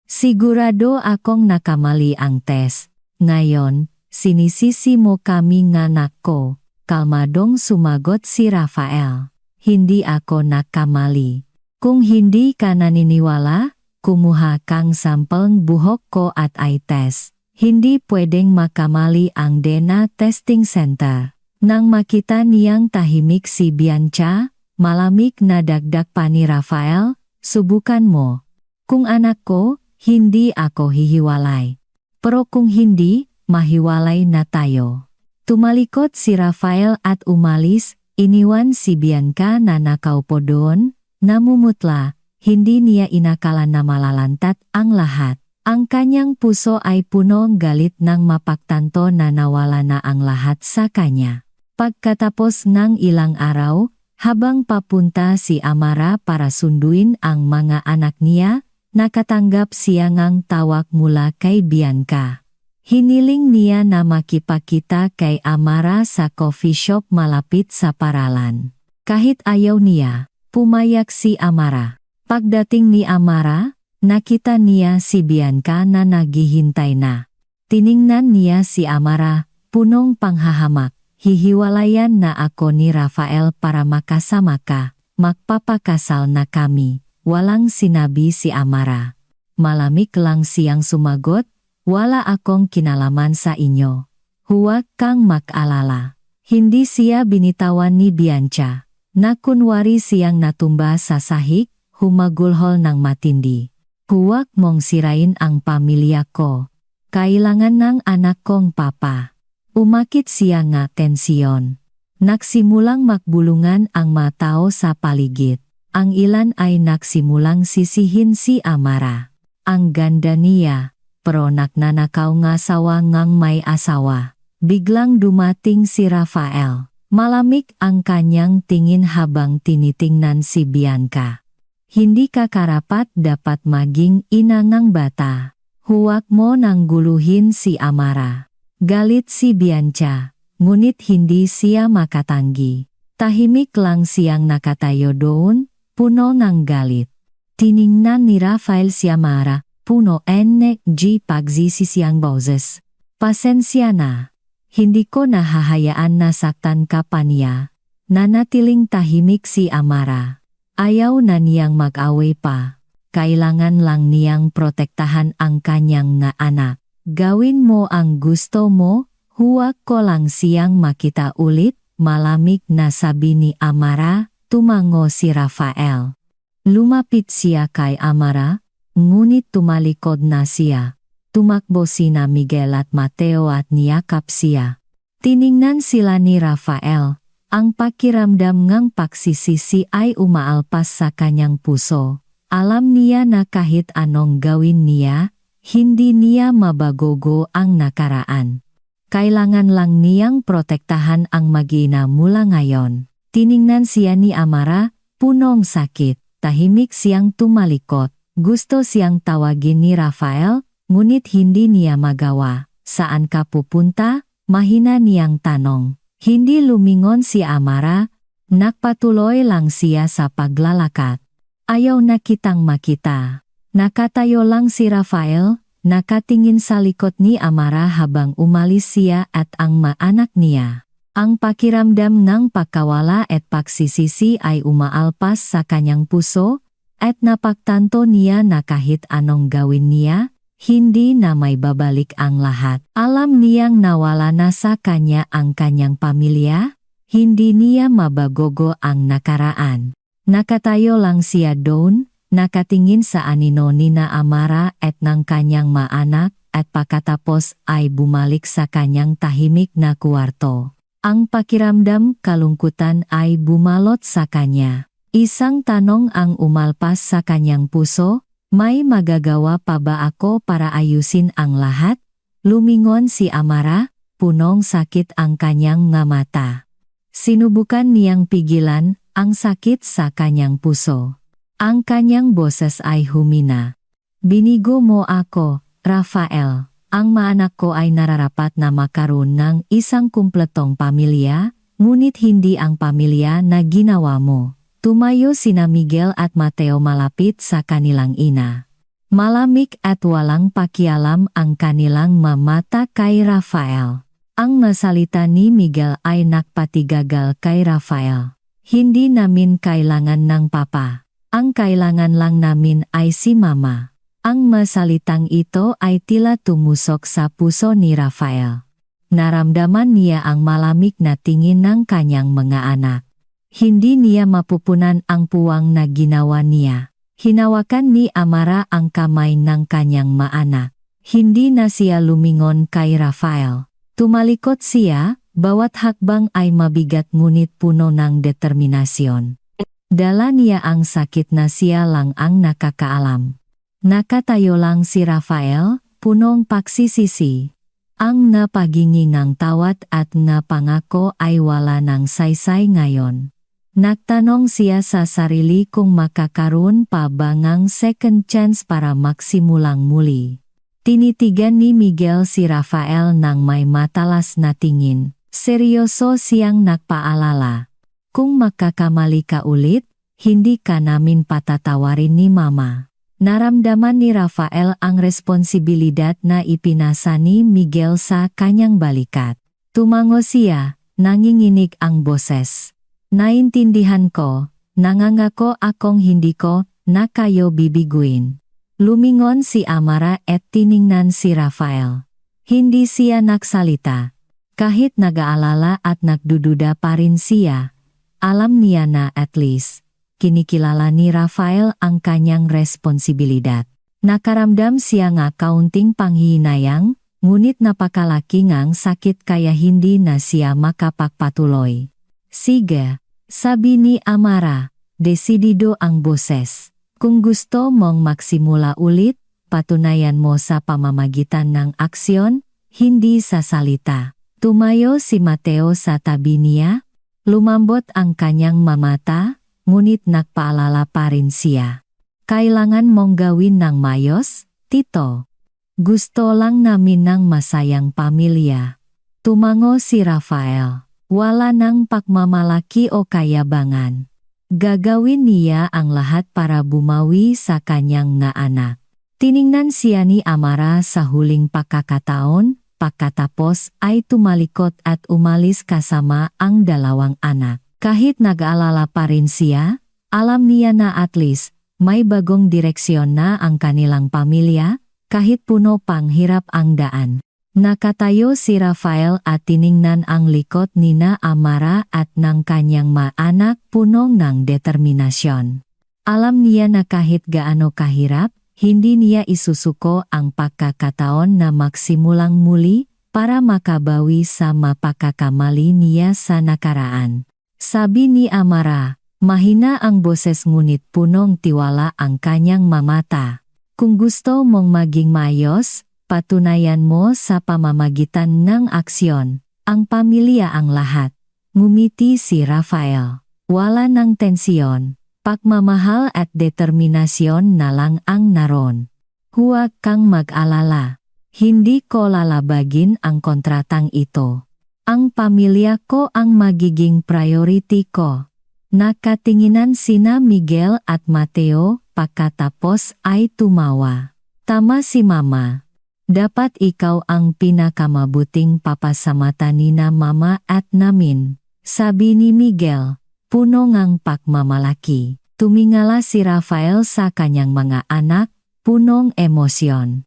Speaker 1: Sigurado akong nakamali ang test. Ngayon, sinisisi mo kami nganak ko. Kalmadong sumagot si Rafael. Hindi ako nakamali. Kung hindi ka naniniwala, kumuha kang sampel buhok ko at eye test. Hindi pwedeng makamali ang DNA Testing Center. Nang makita niyang tahimik si Bianca, malamig na dagdag pa ni Rafael, subukan mo. Kung anak ko, hindi ako hihiwalay. Pero kung hindi, mahiwalay na tayo. Tumalikod si Rafael at umalis, iniwan si Bianca na nakaupo doon, namumutla, hindi niya inakala na malalantat ang lahat. Ang kanyang puso ay punong galit nang mapagtanto na nawala na ang lahat sa kanya. Pagkatapos ng ilang araw, habang papunta si Amara para sunduin ang mga anak niya, nakatanggap siya ng tawag mula kay Bianca. Hiniling niya na makipagkita kay Amara sa coffee shop malapit sa paralan. Kahit ayaw niya, pumayag si Amara. Pagdating ni Amara, nakita niya si Bianca na naghihintay na. Tiningnan niya si Amara, punong panghahamak. Hihiwalayan na ako ni Rafael para makasama ka. Magpapakasal na kami. Walang sinabi si Amara. Malamig lang siyang sumagot. Wala akong kinalaman sa inyo. Huwag kang mag-alala. Hindi siya binitawan ni Bianca. Nakunwari siyang natumba sa sahig, humagulhol ng matindi. Huwag mong sirain ang pamilya ko. Kailangan ng anak kong papa. Umakit siya nga tensyon. Nagsimulang magbulungan ang mga tao sa paligid. Ang ilan ay nagsimulang sisihin si Amara. Ang ganda niya. Pero nagnanakaw nga asawa ngang may asawa. Biglang dumating si Rafael. Malamig ang kanyang tingin habang tinitingnan si Bianca. Hindi ka karapat dapat maging ina ng bata. Huwag mo nang guluhin si Amara. Galit si Bianca, ngunit hindi siya makatanggi. Tahimik lang siyang nakatayo doon, puno ng galit. Tiningnan ni Rafael si Amara. Puno ng pagsisisiyang boses. Pasensya na. Hindi ko nahahayaan na saktan ka pa niya. Nanatiling tahimik si Amara. Ayaw na niyang mag-away pa. Kailangan lang niyang protektahan ang kanyang nga anak. Gawin mo ang gusto mo, huwag ko lang siyang makita ulit. Malamig na sabi ni Amara, tumango si Rafael. Lumapit siya kay Amara. Ngunit tumalikod na siya. Tumakbo sina Miguel at Mateo at niyakap siya. Tiningnan sila ni Rafael. Ang pakiramdam ngang pagsisisi ay umaalpas sa kanyang puso. Alam niya na kahit anong gawin niya, hindi niya mabagogo ang nakaraan. Kailangan lang niyang protektahan ang mag-ina mula ngayon. Tiningnan siya ni Amara, punong sakit. Tahimik siyang tumalikod. Gusto siyang tawagin ni Rafael, ngunit hindi niya magawa. Saan ka pupunta? Mahina niyang tanong. Hindi lumingon si Amara, nagpatuloy lang siya sa paglalakad. Ayaw na kitang makita. Nakatayo lang si Rafael, nakatingin sa likod ni Amara habang umalis siya at ang maanak niya. Ang pakiramdam ng pagkawala at pagsisisi ay umaalpas sa kanyang puso, at napagtanto niya na kahit anong gawin niya, hindi na may babalik ang lahat. Alam niyang nawala na sa kanya ang kanyang pamilya, hindi niya mabagogo ang nakaraan. Nakatayo lang siya doon, nakatingin sa anino ni na Amara at ng kanyang maanak, at pagkatapos ay bumalik sa kanyang tahimik na kwarto. Ang pakiramdam kalungkutan ay bumalot sa kanya. Isang tanong ang umalpas sa kanyang puso, may magagawa pa ba ako para ayusin ang lahat? Lumingon si Amara, punong sakit ang kanyang nga mata. Sinubukan niyang pigilan ang sakit sa kanyang puso. Ang kanyang boses ay humina. Binigo mo ako, Rafael. Ang maanak ko ay nararapat na makaroon ng isang kumpletong pamilya, ngunit hindi ang pamilya na ginawa mo. Tumayo sina Miguel at Mateo malapit sa kanilang ina. Malamig at walang pakialam ang kanilang mamata kay Rafael. Ang masalita ni Miguel ay nakpatigagal kay Rafael. Hindi namin kailangan ng papa. Ang kailangan lang namin ay si mama. Ang masalitang ito ay tila tumusok sa puso ni Rafael. Naramdaman niya ang malamig na tingin ng kanyang mga anak. Hindi niya mapupunan ang puwang na ginawa niya. Hinawakan ni Amara ang kamay ng kanyang maanak. Hindi na siya lumingon kay Rafael. Tumalikod siya, bawat hakbang ay mabigat ngunit puno ng determinasyon. Dala niya ang sakit na siya lang ang nakakaalam. Nakatayo lang si Rafael, punong pagsisisi. Ang napagingingang tawad at napangako ay wala ng saysay ngayon. Nagtanong siya sa sarili kung makakaroon pa ba ng second chance para magsimulang muli. Tinitigan ni Miguel si Rafael ng may matalas na tingin. Seryoso siyang nagpaalala. Kung makakamali ka ulit, hindi ka namin patatawarin ni Mama. Naramdaman ni Rafael ang responsibilidad na ipinasa ni Miguel sa kanyang balikat. Tumango siya, nanginginig ang boses. Naintindihan ko, nangangako akong hindi ko na kayo bibiguin. Lumingon si Amara at tiningnan si Rafael. Hindi siya nagsalita. Kahit nag-aalala at nagdududa pa rin siya, alam niya na at least, kinikilala ni Rafael ang kanyang responsibilidad. Nakaramdam siya nga kaunting panghihinayang, ngunit napakalaki ngang sakit kaya hindi na siya makapagpatuloy. Sige, sabi ni Amara, desidido ang boses. Kung gusto mong magsimula ulit, patunayan mo sa pamamagitan ng aksyon, hindi sa salita. Tumayo si Mateo sa tabi niya. Lumambot ang kanyang mamata, ngunit nagpaalala pa rin siya. Kailangan mong gawin ng mayos, Tito. Gusto lang namin ng masayang pamilya. Tumango si Rafael. Wala nang pagmamalaki o kayabangan. Gagawin niya ang lahat para bumawi sa kanyang nga anak. Tiningnan siya ni Amara sa huling pagkakataon, pagkatapos ay tumalikod at umalis kasama ang dalawang anak. Kahit nag-aalala pa rin siya, alam niya na at least may bagong direksyon na ang kanilang pamilya, kahit puno pang hirap ang daan. Nakatayo si Rafael at tiningnan ang likod ni na Amara at ng kanyang maanak punong ng determinasyon. Alam niya na kahit gaano kahirap, hindi niya isusuko ang pagkakataon na magsimulang muli para makabawi sa mapakakamali niya sa nakaraan. Sabi ni Amara, mahina ang boses ngunit punong tiwala ang kanyang mamata. Kung gusto mong maging maayos, patunayan mo sa pamamagitan ng aksyon, ang pamilya ang lahat. Ngumiti si Rafael. Wala ng tensyon, pagmamahal at determinasyon na lang ang naroon. Huwag kang mag-alala. Hindi ko lalabagin ang kontratang ito. Ang pamilya ko ang magiging priority ko. Nakatinginan sina Miguel at Mateo, pagkatapos ay tumawa. Tama si Mama. Dapat ikaw ang pinakamabuting papa sa mata ni na Mama at namin, sabi ni Miguel, puno ngang pagmamalaki. Tumingala si Rafael sa kanyang mga anak, punong emosyon.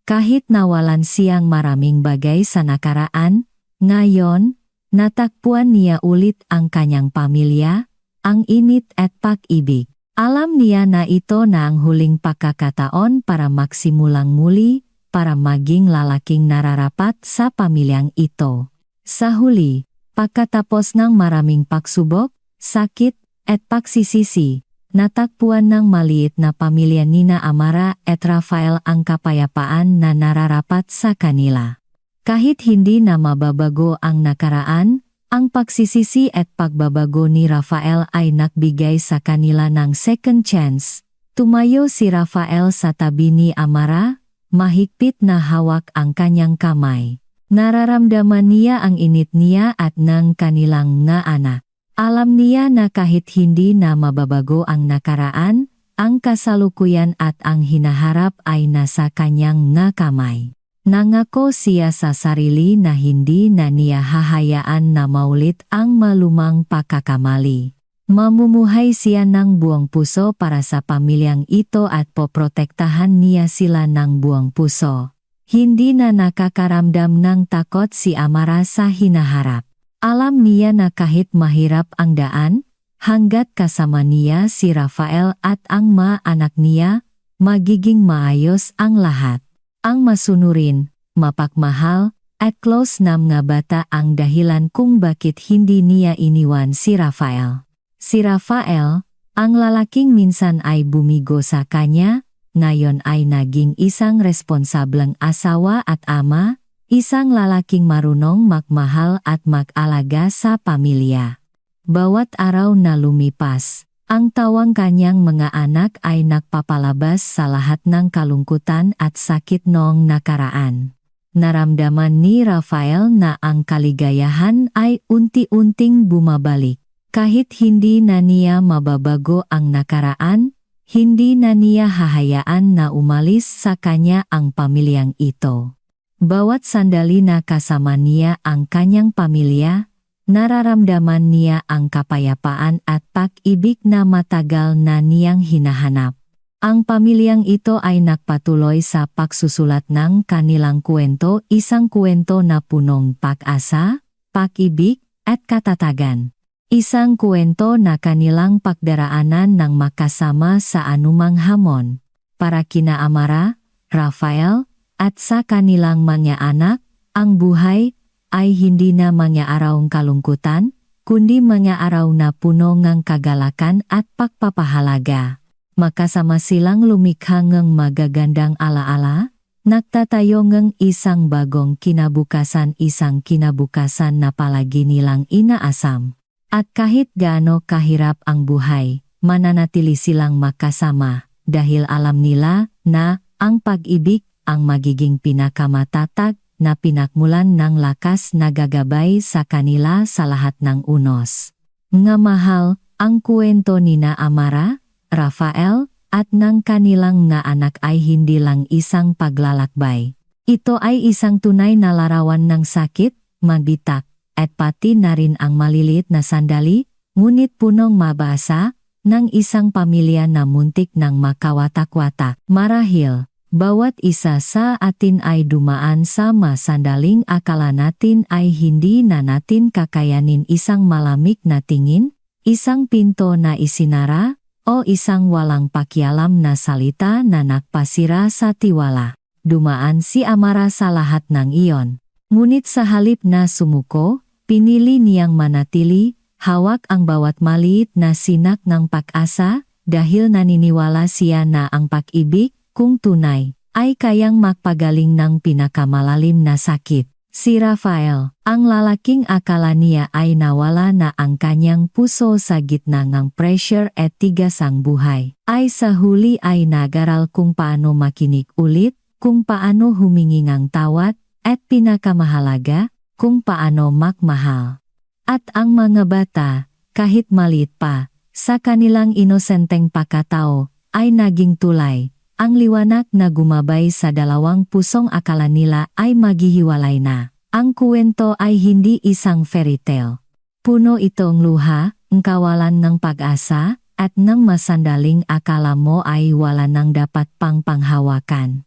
Speaker 1: Kahit nawalan siyang maraming bagay sa nakaraan, ngayon, natakpuan niya ulit ang kanyang pamilya, ang init at pag-ibig. Alam niya na ito na ang huling pagkakataon para magsimulang muli, para maging lalaking nararapat sa pamilyang ito. Sa huli, pagkatapos ng maraming pagsubok, sakit, at pagsisisi, natakpuan ng maliit na pamilya nina Amara at Rafael ang kapayapaan na nararapat sa kanila. Kahit hindi na mababago ang nakaraan, ang pagsisisi at pagbabago ni Rafael ay nagbigay sa kanila ng second chance. Tumayo si Rafael sa tabi ni Amara, mahigpit na hawak ang kanyang kamay. Nararamdaman niya ang init niya at ng kanilang nga anak. Alam niya na kahit hindi na mababago ang nakaraan, ang kasalukuyan at ang hinaharap ay nasa kanyang nga kamay. Nangako siya sa sarili na hindi na niya hahayaan na maulit ang malumang pagkakamali. Mamumuhay siya ng buong puso para sa pamilyang ito at poprotektahan niya sila ng buong puso. Hindi na nakakaramdam ng takot si Amara sa hinaharap. Alam niya na kahit mahirap ang daan, hanggat kasama niya si Rafael at ang mga anak niya, magiging maayos ang lahat. Ang masunurin, mapagmahal, at close na mga bata ang dahilan kung bakit hindi niya iniwan si Rafael. Si Rafael, ang lalaking minsan ay bumigo sa kanya, ngayon ay naging isang responsableng asawa at ama, isang lalaking marunong magmahal at mag-alaga sa pamilya. Bawat araw na lumipas, ang tawang kanyang mga anak ay nagpapalabas sa lahat ng kalungkutan at sakit noong nakaraan. Naramdaman ni Rafael na ang kaligayahan ay unti-unting bumabalik. Kahit hindi na niya mababago ang nakaraan, hindi na niya hahayaan na umalis sa kanya ang pamilyang ito. Bawat sandali na kasama niya ang kanyang pamilya, nararamdaman niya ang kapayapaan at pag-ibig na matagal na niyang hinahanap. Ang pamilyang ito ay nagpatuloy sa pagsusulat ng kanilang kwento, isang kwento na punong pag-asa, pag-ibig, at katatagan. Isang kwento na kanilang pagdaraanan ng makasama sa anumang hamon. Para kina Amara, Rafael, at sa kanilang mga anak, ang buhay ay hindi na mga araw kalungkutan, kundi mga araw na puno ng kagalakan at pagpapahalaga. Makasama silang lumikha ng magagandang alaala, nagtatayo ng isang bagong kinabukasan, isang kinabukasan na palagi nilang inaasam. At kahit gaano kahirap ang buhay, mananatili silang makasama dahil alam nila na ang pag-ibig ang magiging pinakamatatag na pinakmulan ng lakas na gagabay sa kanila sa lahat ng unos. Nga mahal, ang kwento nina Amara, Rafael, at ng kanilang nga anak ay hindi lang isang paglalakbay. Ito ay isang tunay na larawan ng sakit, mabitak, at pati na rin ang maliliit na sandali, ngunit punong mabasa, ng isang pamilya na muntik ng makawatak-watak. Marahil, bawat isa sa atin ay dumaan sa masandaling akala natin ay hindi na natin kakayanin, isang malamig na tingin, isang pinto na isinara, o isang walang pakialam na salita na nagpasira sa tiwala. Dumaan si Amara sa lahat ng iyon. Ngunit sa halip na sumuko, pinili niyang manatili, hawak ang bawat maliit na sinak ng pag-asa, dahil naniniwala siya na ang pag-ibig, kung tunay, ay kayang magpagaling ng pinakamalalim na sakit. Si Rafael, ang lalaking akala niya ay nawala na ang kanyang puso sa gitna ng pressure at tigas ang buhay, ay sa huli ay nag-aral kung paano makinig ulit, kung paano humingi ng tawad, at pinakamahalaga, kung paano magmahal. At ang mga bata, kahit maliit pa, sa kanilang inosenteng pagkatao, ay naging tulay. Ang liwanag na gumabay sa dalawang pusong akala nila ay maghihiwalay na. Ang kwento ay hindi isang fairy tale. Puno itong luha, kawalan ng pag-asa, at ng masandaling akala mo ay wala nang dapat pang panghawakan.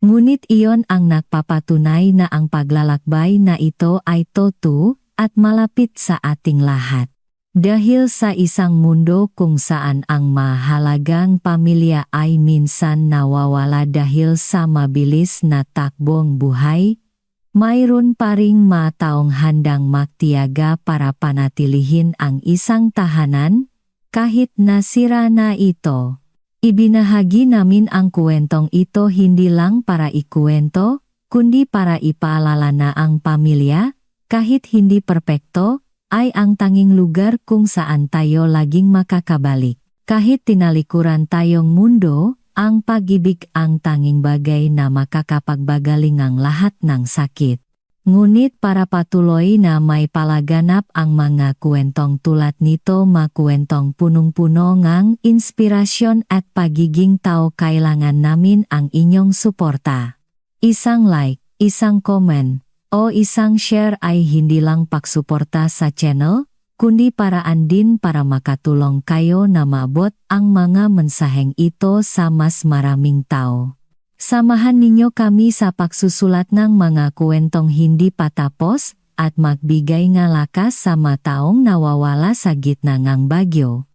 Speaker 1: Ngunit iyon ang nagpapatunay na ang paglalakbay na ito ay totoo at malapit sa ating lahat. Dahil sa isang mundo kung saan ang mahalagang pamilya ay minsan nawawala dahil sa mabilis na takbong buhay, mayroon pa ring mga taong handang magtiyaga para panatilihin ang isang tahanan, kahit nasira na ito. Ibinahagi namin ang kwentong ito hindi lang para ikuwento, kundi para ipaalala na ang pamilya, kahit hindi perpekto, ay ang tanging lugar kung saan tayo laging makakabalik. Kahit tinalikuran tayong mundo, ang pag-ibig ang tanging bagay na makakapagbagaling ang lahat ng sakit. Ngunit para patuloy na may palaganap ang mga kwentong tulad nito makwentong punong-puno ngang inspirasyon at pagiging tao kailangan namin ang inyong suporta. Isang like, isang comment, o isang share ay hindi lang pagsuporta sa channel, kundi paraan din para makatulong kayo na maabot ang mga mensaheng ito sa mas maraming tao. Samahan ninyo kami sa pagsusulat ng mga kwentong hindi patapos at magbigay nga lakas sa mga taong nawawala sa gitna ng bagyo.